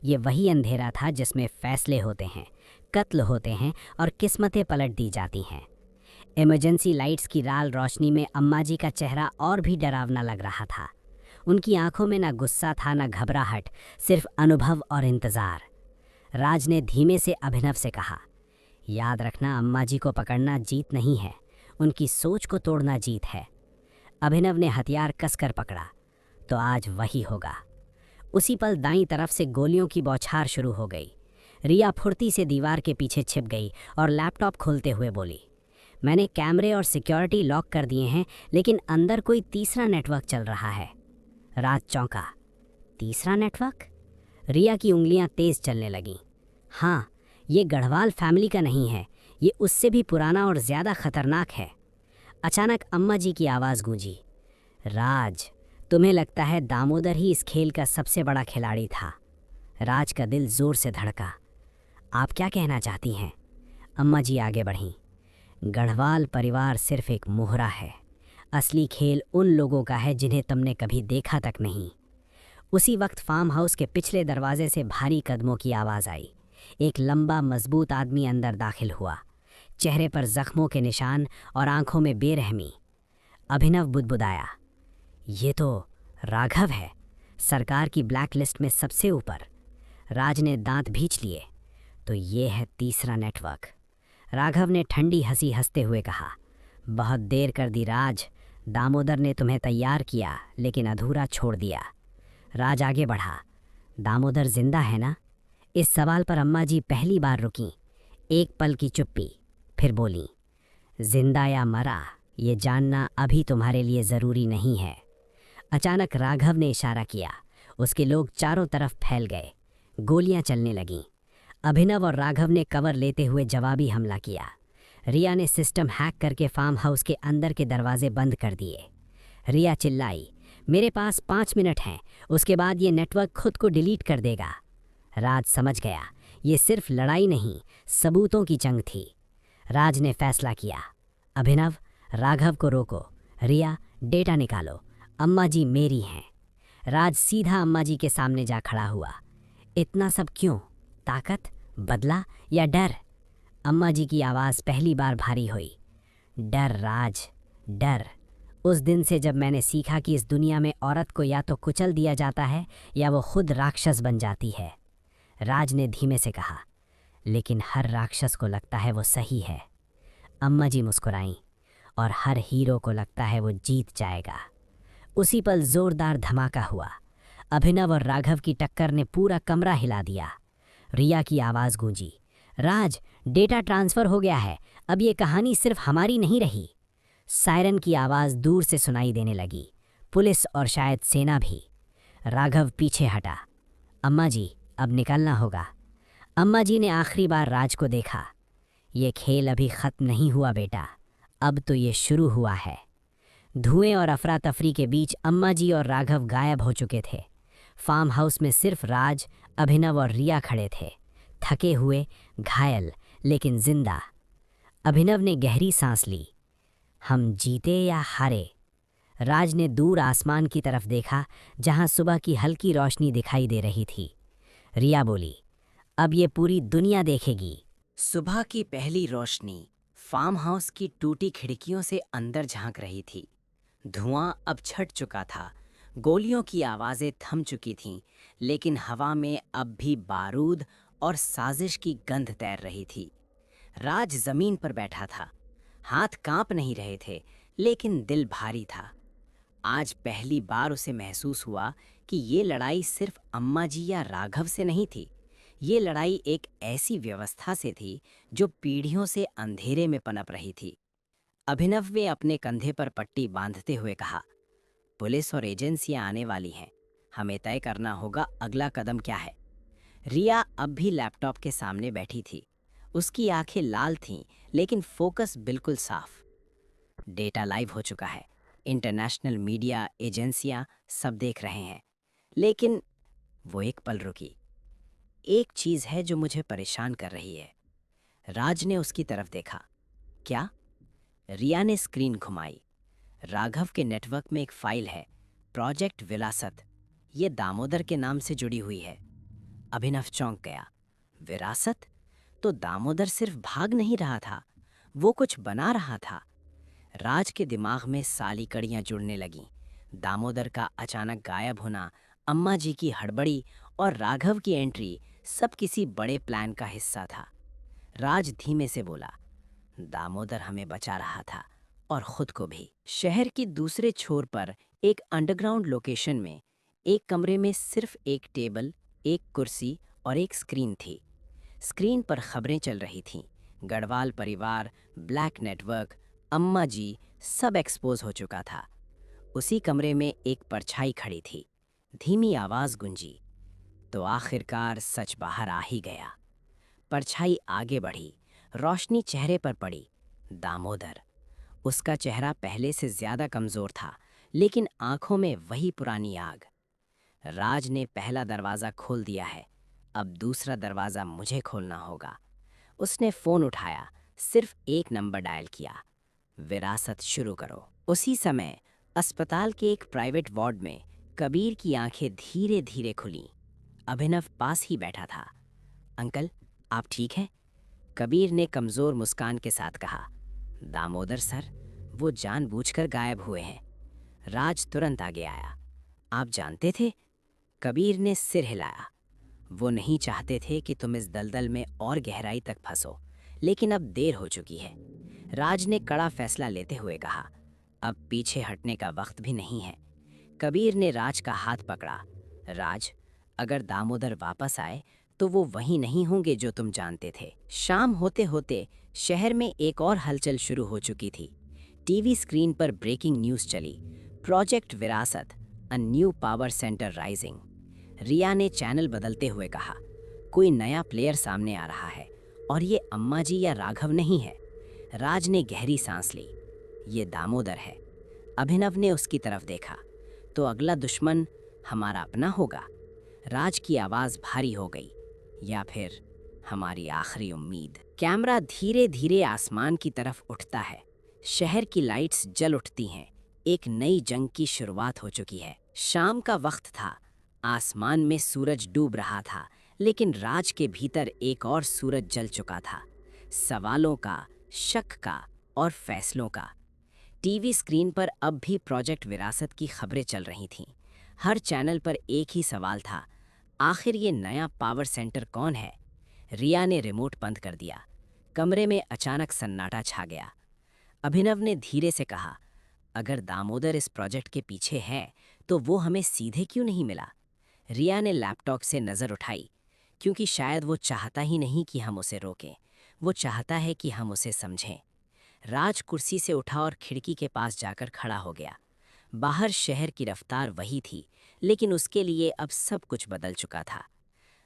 ये वही अंधेरा था जिसमें फैसले होते हैं, कत्ल होते हैं और किस्मतें पलट दी जाती हैं। इमरजेंसी लाइट्स की लाल रोशनी में अम्मा जी का चेहरा और भी डरावना लग रहा था। उनकी आंखों में ना गुस्सा था, ना घबराहट, सिर्फ अनुभव और इंतज़ार। राज ने धीमे से अभिनव से कहा, याद रखना, अम्मा जी को पकड़ना जीत नहीं है, उनकी सोच को तोड़ना जीत है। अभिनव ने हथियार कसकर पकड़ा। तो आज वही होगा। उसी पल दाईं तरफ से गोलियों की बौछार शुरू हो गई। रिया फुर्ती से दीवार के पीछे छिप गई और लैपटॉप खोलते हुए बोली, मैंने कैमरे और सिक्योरिटी लॉक कर दिए हैं, लेकिन अंदर कोई तीसरा नेटवर्क चल रहा है। राज चौंका। तीसरा नेटवर्क? रिया की उंगलियां तेज चलने लगीं। हाँ, ये गढ़वाल फैमिली का नहीं है, ये उससे भी पुराना और ज़्यादा खतरनाक है। अचानक अम्मा जी की आवाज़ गूंजी, राज, तुम्हें लगता है दामोदर ही इस खेल का सबसे बड़ा खिलाड़ी था? राज का दिल ज़ोर से धड़का। आप क्या कहना चाहती हैं? अम्मा जी आगे बढ़ीं। गढ़वाल परिवार सिर्फ एक मोहरा है, असली खेल उन लोगों का है जिन्हें तुमने कभी देखा तक नहीं। उसी वक्त फार्म हाउस के पिछले दरवाजे से भारी कदमों की आवाज़ आई। एक लंबा मजबूत आदमी अंदर दाखिल हुआ, चेहरे पर जख्मों के निशान और आंखों में बेरहमी। अभिनव बुदबुदाया, ये तो राघव है, सरकार की ब्लैक लिस्ट में सबसे ऊपर। राज ने दांत भींच लिए। तो ये है तीसरा नेटवर्क। राघव ने ठंडी हंसी हंसते हुए कहा, बहुत देर कर दी राज, दामोदर ने तुम्हें तैयार किया लेकिन अधूरा छोड़ दिया। राज आगे बढ़ा, दामोदर जिंदा है ना? इस सवाल पर अम्मा जी पहली बार रुकीं। एक पल की चुप्पी, फिर बोली, जिंदा या मरा ये जानना अभी तुम्हारे लिए ज़रूरी नहीं है। अचानक राघव ने इशारा किया। उसके लोग चारों तरफ फैल गए। गोलियां चलने लगीं। अभिनव और राघव ने कवर लेते हुए जवाबी हमला किया। रिया ने सिस्टम हैक करके फार्म हाउस के अंदर के दरवाजे बंद कर दिए। रिया चिल्लाई, मेरे पास 5 मिनट हैं, उसके बाद ये नेटवर्क खुद को डिलीट कर देगा। राज समझ गया, ये सिर्फ लड़ाई नहीं, सबूतों की जंग थी। राज ने फैसला किया, अभिनव, राघव को रोको, रिया, डेटा निकालो, अम्मा जी मेरी हैं। राज सीधा अम्मा जी के सामने जा खड़ा हुआ। इतना सब क्यों? ताकत, बदला या डर? अम्मा जी की आवाज़ पहली बार भारी हुई। डर राज, डर। उस दिन से जब मैंने सीखा कि इस दुनिया में औरत को या तो कुचल दिया जाता है या वो खुद राक्षस बन जाती है। राज ने धीमे से कहा, लेकिन हर राक्षस को लगता है वो सही है। अम्मा जी मुस्कुराईं, और हर हीरो को लगता है वो जीत जाएगा। उसी पल जोरदार धमाका हुआ। अभिनव और राघव की टक्कर ने पूरा कमरा हिला दिया। रिया की आवाज़ गूंजी, राज, डेटा ट्रांसफ़र हो गया है, अब ये कहानी सिर्फ हमारी नहीं रही। सायरन की आवाज़ दूर से सुनाई देने लगी, पुलिस और शायद सेना भी। राघव पीछे हटा। अम्मा जी, अब निकलना होगा। अम्मा जी ने आखिरी बार राज को देखा। ये खेल अभी ख़त्म नहीं हुआ बेटा, अब तो ये शुरू हुआ है। धुएं और अफरा तफरी के बीच अम्मा जी और राघव गायब हो चुके थे। फार्म हाउस में सिर्फ राज, अभिनव और रिया खड़े थे, थके हुए, घायल, लेकिन जिंदा। अभिनव ने गहरी सांस ली। हम जीते या हारे? राज ने दूर आसमान की तरफ देखा, जहां सुबह की हल्की रोशनी दिखाई दे रही थी। रिया बोली, अब ये पूरी दुनिया देखेगी। सुबह की पहली रोशनी फार्म हाउस की टूटी खिड़कियों से अंदर झांक रही थी। धुआं अब छट चुका था, गोलियों की आवाज़ें थम चुकी थीं, लेकिन हवा में अब भी बारूद और साजिश की गंध तैर रही थी। राज ज़मीन पर बैठा था, हाथ कांप नहीं रहे थे, लेकिन दिल भारी था। आज पहली बार उसे महसूस हुआ कि ये लड़ाई सिर्फ अम्मा जी या राघव से नहीं थी, ये लड़ाई एक ऐसी व्यवस्था से थी जो पीढ़ियों से अंधेरे में पनप रही थी। अभिनव ने अपने कंधे पर पट्टी बांधते हुए कहा, पुलिस और एजेंसियां आने वाली हैं, हमें तय करना होगा अगला कदम क्या है। रिया अब भी लैपटॉप के सामने बैठी थी। उसकी आंखें लाल थीं, लेकिन फोकस बिल्कुल साफ। डेटा लाइव हो चुका है, इंटरनेशनल मीडिया, एजेंसियां सब देख रहे हैं। लेकिन वो एक पल रुकी। एक चीज है जो मुझे परेशान कर रही है। राज ने उसकी तरफ देखा। क्या? रिया ने स्क्रीन घुमाई। राघव के नेटवर्क में एक फाइल है, प्रोजेक्ट विरासत। ये दामोदर के नाम से जुड़ी हुई है। अभिनव चौंक गया। विरासत? तो दामोदर सिर्फ भाग नहीं रहा था, वो कुछ बना रहा था। राज के दिमाग में सारी कड़ियां जुड़ने लगीं। दामोदर का अचानक गायब होना, अम्मा जी की हड़बड़ी और राघव की एंट्री सब किसी बड़े प्लान का हिस्सा था। राज धीमे से बोला, दामोदर हमें बचा रहा था और खुद को भी। शहर की दूसरे छोर पर एक अंडरग्राउंड लोकेशन में एक कमरे में सिर्फ एक टेबल, एक कुर्सी और एक स्क्रीन थी। स्क्रीन पर खबरें चल रही थीं। गढ़वाल परिवार, ब्लैक नेटवर्क, अम्मा जी, सब एक्सपोज हो चुका था। उसी कमरे में एक परछाई खड़ी थी। धीमी आवाज गूंजी, तो आखिरकार सच बाहर आ ही गया। परछाई आगे बढ़ी, रोशनी चेहरे पर पड़ी। दामोदर। उसका चेहरा पहले से ज्यादा कमजोर था, लेकिन आंखों में वही पुरानी आग। राज ने पहला दरवाजा खोल दिया है, अब दूसरा दरवाजा मुझे खोलना होगा। उसने फोन उठाया, सिर्फ एक नंबर डायल किया, विरासत शुरू करो। उसी समय अस्पताल के एक प्राइवेट वार्ड में कबीर की आंखें धीरे धीरे खुलीं। अभिनव पास ही बैठा था। अंकल, आप ठीक हैं? कबीर ने कमजोर मुस्कान के साथ कहा। दामोदर सर, वो जानबूझकर गायब हुए हैं। राज तुरंत आगे आया। आप जानते थे? कबीर ने सिर हिलाया। वो नहीं चाहते थे कि तुम इस दलदल में और गहराई तक फंसो, लेकिन अब देर हो चुकी है। राज ने कड़ा फैसला लेते हुए कहा, अब पीछे हटने का वक्त भी नहीं है। कबीर ने राज का हाथ पकड़ा। राज, अगर दामोदर वापस आए तो वो वही नहीं होंगे जो तुम जानते थे। शाम होते होते शहर में एक और हलचल शुरू हो चुकी थी। टीवी स्क्रीन पर ब्रेकिंग न्यूज़ चली, project Virasat, a new power centre rising. Riya ने चैनल बदलते हुए कहा, कोई नया प्लेयर सामने आ रहा है और ये अम्मा जी या राघव नहीं है। राज ने गहरी सांस ली। ये दामोदर है। अभिनव ने उसकी तरफ देखा। तो अगला दुश्मन हमारा अपना होगा। राज की आवाज भारी हो गई, या फिर हमारी आखिरी उम्मीद। कैमरा धीरे धीरे आसमान की तरफ उठता है। शहर की लाइट्स जल उठती हैं। एक नई जंग की शुरुआत हो चुकी है। शाम का वक्त था। आसमान में सूरज डूब रहा था, लेकिन राज के भीतर एक और सूरज जल चुका था, सवालों का, शक का और फैसलों का। टीवी स्क्रीन पर अब भी प्रोजेक्ट विरासत की खबरें चल रही थीं। हर चैनल पर एक ही सवाल था, आखिर ये नया पावर सेंटर कौन है? रिया ने रिमोट बंद कर दिया। कमरे में अचानक सन्नाटा छा गया। अभिनव ने धीरे से कहा, अगर दामोदर इस प्रोजेक्ट के पीछे है तो वो हमें सीधे क्यों नहीं मिला? रिया ने लैपटॉप से नज़र उठाई, क्योंकि शायद वो चाहता ही नहीं कि हम उसे रोकें। वो चाहता है कि हम उसे समझें। राज कुर्सी से उठा और खिड़की के पास जाकर खड़ा हो गया। बाहर शहर की रफ्तार वही थी, लेकिन उसके लिए अब सब कुछ बदल चुका था।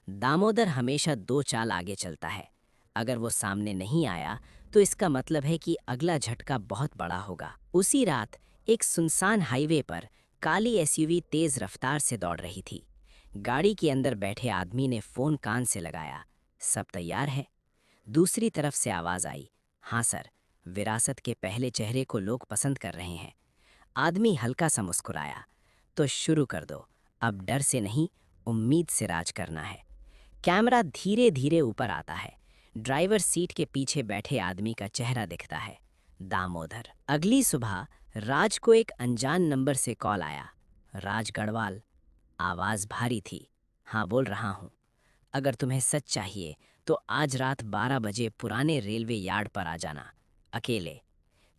दामोदर हमेशा 2 चाल आगे चलता है। अगर वो सामने नहीं आया तो इसका मतलब है कि अगला झटका बहुत बड़ा होगा। उसी रात एक सुनसान हाईवे पर काली एसयूवी तेज रफ्तार से दौड़ रही थी। गाड़ी के अंदर बैठे आदमी ने फोन कान से लगाया। सब तैयार है? दूसरी तरफ से आवाज आई, हाँ सर, विरासत के पहले चेहरे को लोग पसंद कर रहे हैं। आदमी हल्का सा मुस्कुराया, तो शुरू कर दो। अब डर से नहीं, उम्मीद से राज करना है। कैमरा धीरे धीरे ऊपर आता है। ड्राइवर सीट के पीछे बैठे आदमी का चेहरा दिखता है, दामोदर। अगली सुबह राज को एक अनजान नंबर से कॉल आया। राज गढ़वाल। आवाज भारी थी। हाँ, बोल रहा हूँ। अगर तुम्हें सच चाहिए तो आज रात 12 बजे पुराने रेलवे यार्ड पर आ जाना, अकेले।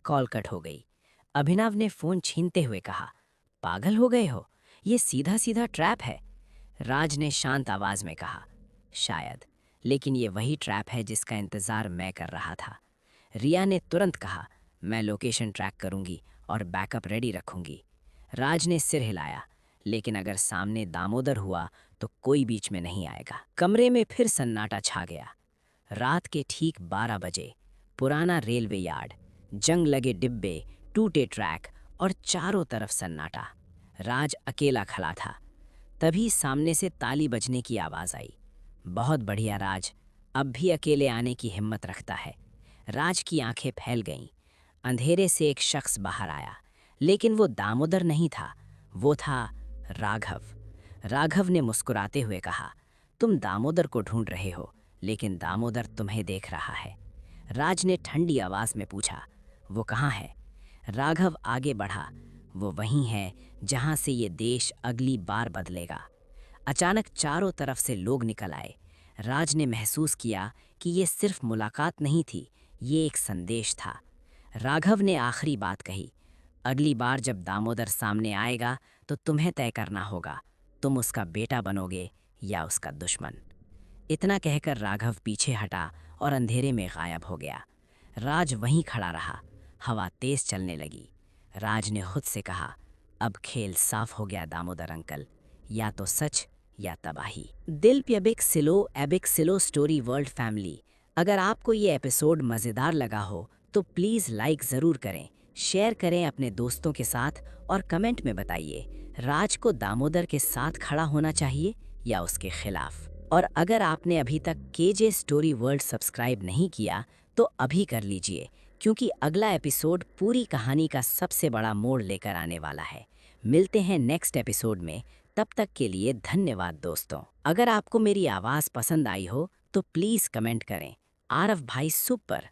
कॉल कट हो गई। अभिनव ने फोन छीनते हुए कहा, पागल हो गए हो? ये सीधा सीधा ट्रैप है। राज ने शांत आवाज में कहा, शायद, लेकिन ये वही ट्रैप है जिसका इंतज़ार मैं कर रहा था। रिया ने तुरंत कहा, मैं लोकेशन ट्रैक करूंगी और बैकअप रेडी रखूंगी। राज ने सिर हिलाया, लेकिन अगर सामने दामोदर हुआ तो कोई बीच में नहीं आएगा। कमरे में फिर सन्नाटा छा गया। रात के ठीक 12 बजे पुराना रेलवे यार्ड, जंग लगे डिब्बे, टूटे ट्रैक और चारों तरफ सन्नाटा। राज अकेला खड़ा था। तभी सामने से ताली बजने की आवाज़ आई। बहुत बढ़िया राज, अब भी अकेले आने की हिम्मत रखता है। राज की आंखें फैल गईं। अंधेरे से एक शख्स बाहर आया, लेकिन वो दामोदर नहीं था, वो था राघव। राघव ने मुस्कुराते हुए कहा, तुम दामोदर को ढूंढ रहे हो, लेकिन दामोदर तुम्हें देख रहा है। राज ने ठंडी आवाज़ में पूछा, वो कहाँ है? राघव आगे बढ़ा, वो वहीं है जहाँ से ये देश अगली बार बदलेगा। अचानक चारों तरफ से लोग निकल आए। राज ने महसूस किया कि ये सिर्फ मुलाकात नहीं थी, ये एक संदेश था। राघव ने आखिरी बात कही, अगली बार जब दामोदर सामने आएगा तो तुम्हें तय करना होगा, तुम उसका बेटा बनोगे या उसका दुश्मन। इतना कहकर राघव पीछे हटा और अंधेरे में गायब हो गया। राज वहीं खड़ा रहा। हवा तेज चलने लगी। राज ने खुद से कहा, अब खेल साफ हो गया दामोदर अंकल, या तो सच या तबाही। दिल प्यबिक सिलो स्टोरी वर्ल्ड फैमिली, अगर आपको ये एपिसोड मज़ेदार लगा हो तो प्लीज़ लाइक ज़रूर करें, शेयर करें अपने दोस्तों के साथ और कमेंट में बताइए राज को दामोदर के साथ खड़ा होना चाहिए या उसके खिलाफ। और अगर आपने अभी तक केजे स्टोरी वर्ल्ड सब्सक्राइब नहीं किया तो अभी कर लीजिए, क्योंकि अगला एपिसोड पूरी कहानी का सबसे बड़ा मोड़ लेकर आने वाला है। मिलते हैं नेक्स्ट एपिसोड में, तब तक के लिए धन्यवाद दोस्तों। अगर आपको मेरी आवाज़ पसंद आई हो तो प्लीज़ कमेंट करें। आरव भाई super.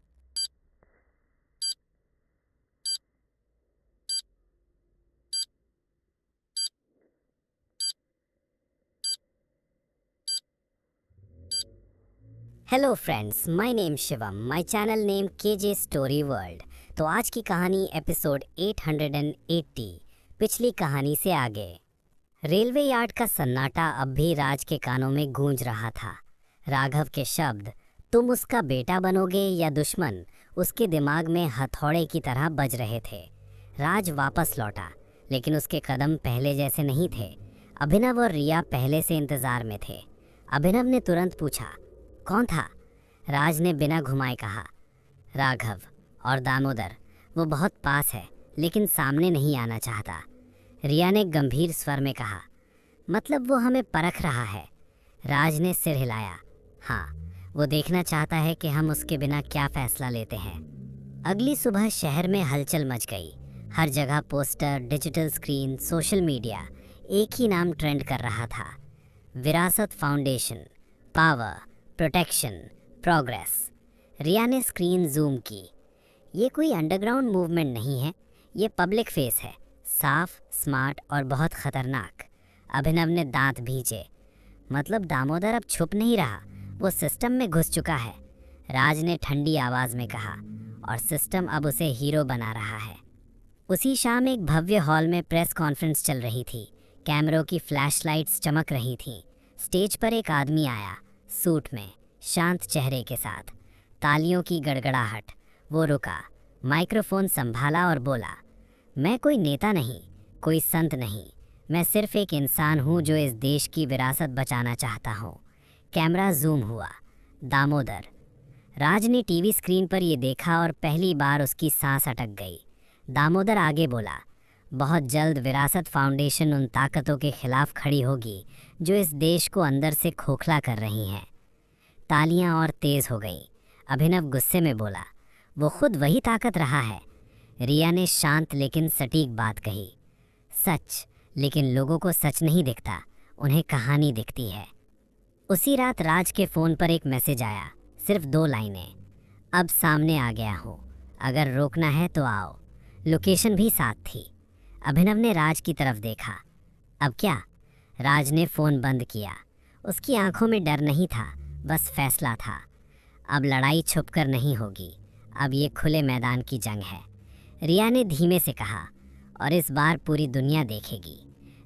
Hello friends, my name Shivam, my channel name KJ story world. तो आज की कहानी एपिसोड 880, पिछली कहानी से आगे। रेलवे यार्ड का सन्नाटा अब भी राज के कानों में गूंज रहा था। राघव के शब्द, तुम उसका बेटा बनोगे या दुश्मन, उसके दिमाग में हथौड़े की तरह बज रहे थे। राज वापस लौटा, लेकिन उसके कदम पहले जैसे नहीं थे। अभिनव और रिया पहले से इंतजार में थे। अभिनव ने तुरंत पूछा, कौन था? राज ने बिना घुमाए कहा, राघव। और दामोदर, वो बहुत पास है लेकिन सामने नहीं आना चाहता। रिया ने गंभीर स्वर में कहा, मतलब वो हमें परख रहा है। राज ने सिर हिलाया, हाँ, वो देखना चाहता है कि हम उसके बिना क्या फैसला लेते हैं। अगली सुबह शहर में हलचल मच गई। हर जगह poster, digital screen, social media, एक ही नाम ट्रेंड कर रहा था, विरासत फाउंडेशन, पावर, प्रोटेक्शन, प्रोग्रेस। रिया ने स्क्रीन जूम की। ये कोई अंडरग्राउंड मूवमेंट नहीं है, ये पब्लिक फेस है, साफ, स्मार्ट और बहुत खतरनाक। अभिनव ने दांत भींचे, मतलब दामोदर अब छुप नहीं रहा, वो सिस्टम में घुस चुका है। राज ने ठंडी आवाज़ में कहा, और सिस्टम अब उसे हीरो बना रहा है। उसी शाम एक भव्य हॉल में प्रेस कॉन्फ्रेंस चल रही थी। कैमरों की फ्लैशलाइट्स चमक रही थीं। स्टेज पर एक आदमी आया, सूट में, शांत चेहरे के साथ। तालियों की गड़गड़ाहट। वो रुका, माइक्रोफोन संभाला और बोला, मैं कोई नेता नहीं, कोई संत नहीं, मैं सिर्फ एक इंसान हूँ जो इस देश की विरासत बचाना चाहता हूँ। कैमरा जूम हुआ। दामोदर। राज ने टीवी स्क्रीन पर ये देखा और पहली बार उसकी सांस अटक गई। दामोदर आगे बोला, बहुत जल्द विरासत फाउंडेशन उन ताकतों के खिलाफ खड़ी होगी जो इस देश को अंदर से खोखला कर रही हैं। तालियां और तेज हो गईं। अभिनव गुस्से में बोला, वो खुद वही ताकत रहा है। रिया ने शांत लेकिन सटीक बात कही, सच, लेकिन लोगों को सच नहीं दिखता, उन्हें कहानी दिखती है। उसी रात राज के फ़ोन पर एक मैसेज आया, सिर्फ 2 लाइनें, अब सामने आ गया हूँ, अगर रोकना है तो आओ। लोकेशन भी साथ थी। अभिनव ने राज की तरफ देखा, अब क्या? राज ने फ़ोन बंद किया। उसकी आंखों में डर नहीं था, बस फैसला था। अब लड़ाई छुपकर नहीं होगी, अब ये खुले मैदान की जंग है। रिया ने धीमे से कहा, और इस बार पूरी दुनिया देखेगी।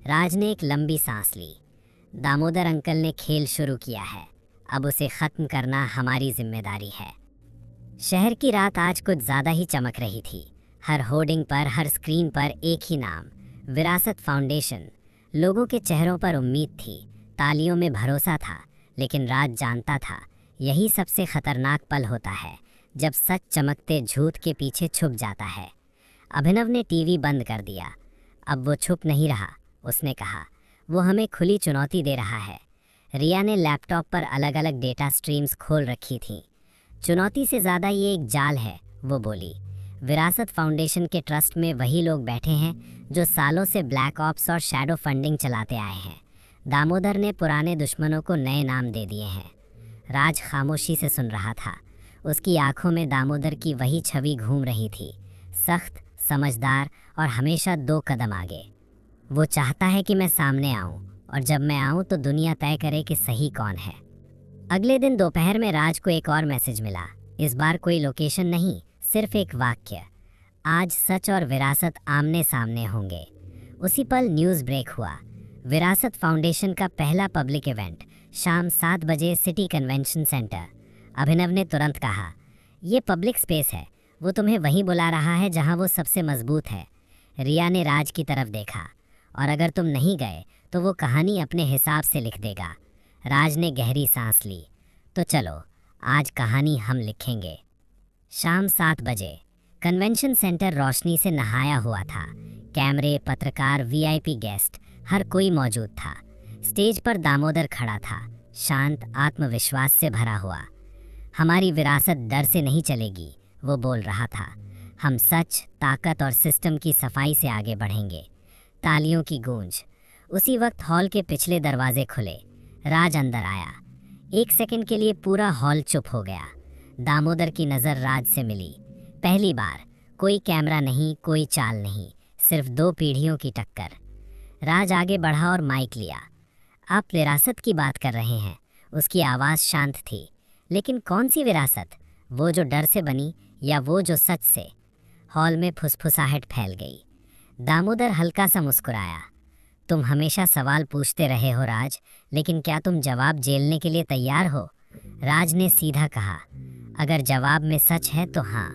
राज ने एक लंबी सांस ली। दामोदर अंकल ने खेल शुरू किया है, अब उसे ख़त्म करना हमारी जिम्मेदारी है। शहर की रात आज कुछ ज़्यादा ही चमक रही थी। हर होर्डिंग पर, हर स्क्रीन पर एक ही नाम, विरासत फाउंडेशन। लोगों के चेहरों पर उम्मीद थी, तालियों में भरोसा था, लेकिन राज जानता था यही सबसे खतरनाक पल होता है, जब सच चमकते झूठ के पीछे छुप जाता है। अभिनव ने टीवी बंद कर दिया। अब वो छुप नहीं रहा। उसने कहा, वो हमें खुली चुनौती दे रहा है। रिया ने लैपटॉप पर अलग अलग डेटा स्ट्रीम्स खोल रखी थीं। चुनौती से ज़्यादा ये एक जाल है, वो बोली। विरासत फाउंडेशन के ट्रस्ट में वही लोग बैठे हैं जो सालों से ब्लैक ऑप्स और शैडो फंडिंग चलाते आए हैं। दामोदर ने पुराने दुश्मनों को नए नाम दे दिए हैं। राज खामोशी से सुन रहा था। उसकी आंखों में दामोदर की वही छवि घूम रही थी, सख्त, समझदार और हमेशा 2 कदम आगे। वो चाहता है कि मैं सामने आऊं, और जब मैं आऊं तो दुनिया तय करे कि सही कौन है। अगले दिन दोपहर में राज को एक और मैसेज मिला। इस बार कोई लोकेशन नहीं, सिर्फ एक वाक्य, आज सच और विरासत आमने सामने होंगे। उसी पल न्यूज़ ब्रेक हुआ। विरासत फाउंडेशन का पहला पब्लिक इवेंट शाम 7 बजे सिटी कन्वेंशन सेंटर। अभिनव ने तुरंत कहा, ये पब्लिक स्पेस है, वो तुम्हें वहीं बुला रहा है जहां वो सबसे मजबूत है। रिया ने राज की तरफ देखा, और अगर तुम नहीं गए तो वो कहानी अपने हिसाब से लिख देगा। राज ने गहरी सांस ली। तो चलो, आज कहानी हम लिखेंगे। शाम 7 बजे कन्वेंशन सेंटर रोशनी से नहाया हुआ था। कैमरे, पत्रकार, वीआईपी गेस्ट, हर कोई मौजूद था। स्टेज पर दामोदर खड़ा था, शांत, आत्मविश्वास से भरा हुआ। हमारी विरासत डर से नहीं चलेगी, वो बोल रहा था। हम सच, ताकत और सिस्टम की सफाई से आगे बढ़ेंगे। तालियों की गूंज। उसी वक्त हॉल के पिछले दरवाजे खुले। राज अंदर आया। 1 सेकंड के लिए पूरा हॉल चुप हो गया। दामोदर की नज़र राज से मिली। पहली बार। कोई कैमरा नहीं, कोई चाल नहीं, सिर्फ 2 पीढ़ियों की टक्कर। राज आगे बढ़ा और माइक लिया। आप विरासत की बात कर रहे हैं। उसकी आवाज़ शांत थी। लेकिन कौन सी विरासत? वो जो डर से बनी या वो जो सच से? हॉल में फुसफुसाहट फैल गई। दामोदर हल्का सा मुस्कुराया। तुम हमेशा सवाल पूछते रहे हो राज, लेकिन क्या तुम जवाब झेलने के लिए तैयार हो? राज ने सीधा कहा, अगर जवाब में सच है तो हाँ।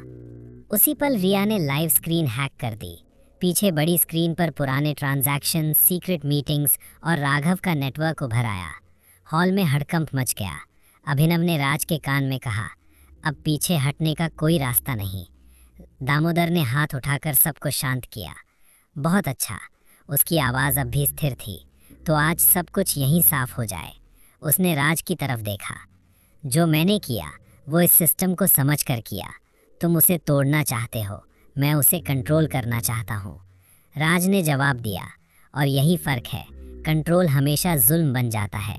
उसी पल रिया ने लाइव स्क्रीन हैक कर दी। पीछे बड़ी स्क्रीन पर पुराने ट्रांजैक्शन, सीक्रेट मीटिंग्स और राघव का नेटवर्क उभर आया। हॉल में हड़कंप मच गया। अभिनव ने राज के कान में कहा, अब पीछे हटने का कोई रास्ता नहीं। दामोदर ने हाथ उठाकर सबको शांत किया। बहुत अच्छा। उसकी आवाज़ अब भी स्थिर थी। तो आज सब कुछ यहीं साफ हो जाए। उसने राज की तरफ देखा। जो मैंने किया वो इस सिस्टम को समझ कर किया। तुम उसे तोड़ना चाहते हो, मैं उसे कंट्रोल करना चाहता हूँ। राज ने जवाब दिया, और यही फ़र्क है, कंट्रोल हमेशा जुल्म बन जाता है।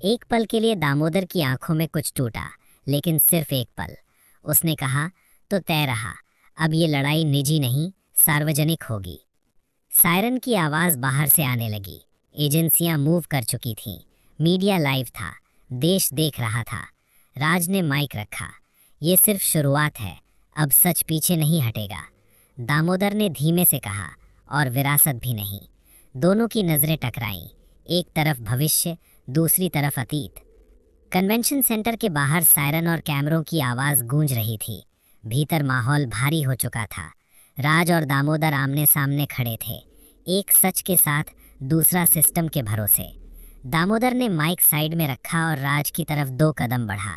एक पल के लिए दामोदर की आंखों में कुछ टूटा, लेकिन सिर्फ एक पल। उसने कहा, तो तय रहा, अब ये लड़ाई निजी नहीं, सार्वजनिक होगी। सायरन की आवाज़ बाहर से आने लगी। एजेंसियां मूव कर चुकी थीं। मीडिया लाइव था। देश देख रहा था। राज ने माइक रखा। ये सिर्फ शुरुआत है, अब सच पीछे नहीं हटेगा। दामोदर ने धीमे से कहा, और विरासत भी नहीं। दोनों की नज़रें टकराईं। एक तरफ भविष्य, दूसरी तरफ अतीत। कन्वेंशन सेंटर के बाहर सायरन और कैमरों की आवाज़ गूंज रही थी। भीतर माहौल भारी हो चुका था। राज और दामोदर आमने सामने खड़े थे, एक सच के साथ, दूसरा सिस्टम के भरोसे। दामोदर ने माइक साइड में रखा और राज की तरफ 2 कदम बढ़ा।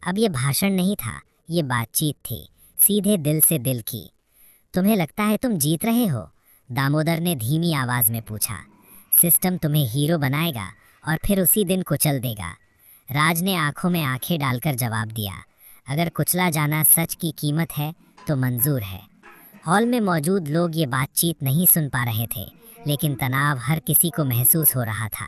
अब ये भाषण नहीं था, ये बातचीत थी, सीधे दिल से दिल की। तुम्हें लगता है तुम जीत रहे हो? दामोदर ने धीमी आवाज़ में पूछा। सिस्टम तुम्हें हीरो बनाएगा और फिर उसी दिन कुचल देगा। राज ने आंखों में आंखें डालकर जवाब दिया, अगर कुचला जाना सच की कीमत है तो मंजूर है। हॉल में मौजूद लोग ये बातचीत नहीं सुन पा रहे थे, लेकिन तनाव हर किसी को महसूस हो रहा था।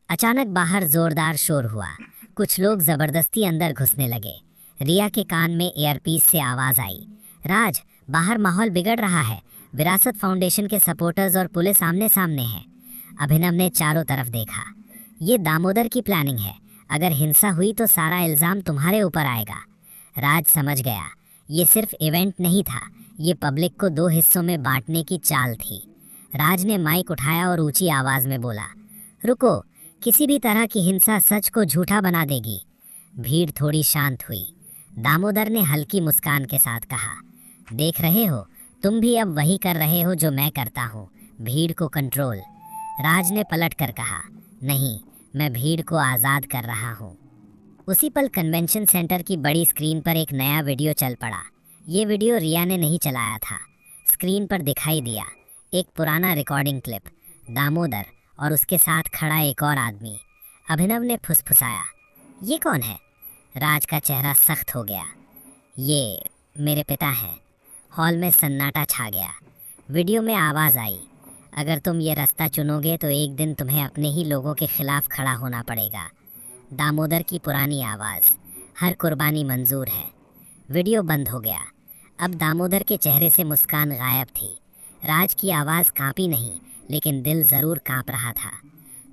अचानक बाहर जोरदार शोर हुआ। कुछ लोग ज़बरदस्ती अंदर घुसने लगे। रिया के कान में एयरपीस से आवाज़ आई, राज, बाहर माहौल बिगड़ रहा है। विरासत फाउंडेशन के सपोर्टर्स और पुलिस आमने सामने हैं। अभिनव ने चारों तरफ देखा। ये दामोदर की प्लानिंग है। अगर हिंसा हुई तो सारा इल्ज़ाम तुम्हारे ऊपर आएगा। राज समझ गया, ये सिर्फ इवेंट नहीं था, ये पब्लिक को 2 हिस्सों में बांटने की चाल थी। राज ने माइक उठाया और ऊंची आवाज़ में बोला, रुको, किसी भी तरह की हिंसा सच को झूठा बना देगी। भीड़ थोड़ी शांत हुई। दामोदर ने हल्की मुस्कान के साथ कहा, देख रहे हो, तुम भी अब वही कर रहे हो जो मैं करता हूँ, भीड़ को कंट्रोल। राज ने पलट कर कहा, नहीं, मैं भीड़ को आज़ाद कर रहा हूँ। उसी पल कन्वेंशन सेंटर की बड़ी स्क्रीन पर एक नया वीडियो चल पड़ा। ये वीडियो रिया ने नहीं चलाया था। स्क्रीन पर दिखाई दिया एक पुराना रिकॉर्डिंग क्लिप, दामोदर और उसके साथ खड़ा एक और आदमी। अभिनव ने फुसफुसाया, ये कौन है? राज का चेहरा सख्त हो गया। ये मेरे पिता हैं। हॉल में सन्नाटा छा गया। वीडियो में आवाज़ आई, अगर तुम ये रास्ता चुनोगे तो एक दिन तुम्हें अपने ही लोगों के खिलाफ खड़ा होना पड़ेगा। दामोदर की पुरानी आवाज़, हर कुर्बानी मंजूर है। वीडियो बंद हो गया। अब दामोदर के चेहरे से मुस्कान गायब थी। राज की आवाज़ कांपी नहीं, लेकिन दिल ज़रूर कांप रहा था।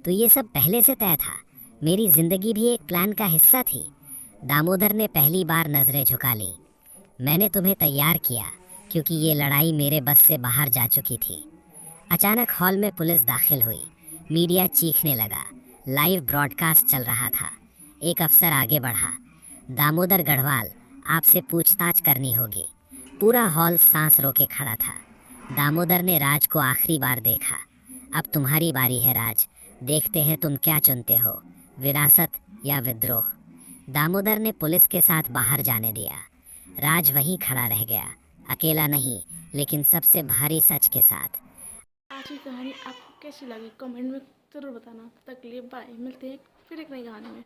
तो ये सब पहले से तय था। मेरी ज़िंदगी भी एक प्लान का हिस्सा थी। दामोदर ने पहली बार नज़रें झुका ली। मैंने तुम्हें तैयार किया क्योंकि ये लड़ाई मेरे बस से बाहर जा चुकी थी। अचानक हॉल में पुलिस दाखिल हुई। मीडिया चीखने लगा। लाइव ब्रॉडकास्ट चल रहा था। एक अफसर आगे बढ़ा, दामोदर गढ़वाल, आपसे पूछताछ करनी होगी। पूरा हॉल सांस रोके खड़ा था। दामोदर ने राज को आखिरी बार देखा। अब तुम्हारी बारी है राज, देखते हैं तुम क्या चुनते हो, विरासत या विद्रोह। दामोदर ने पुलिस के साथ बाहर जाने दिया। राज वहीं खड़ा रह गया, अकेला नहीं, लेकिन सबसे भारी सच के साथ। आज की कहानी आपको कैसी लगी कमेंट में ज़रूर बताना। तब तक के लिए बाय, मिलते हैं फिर एक नई कहानी में।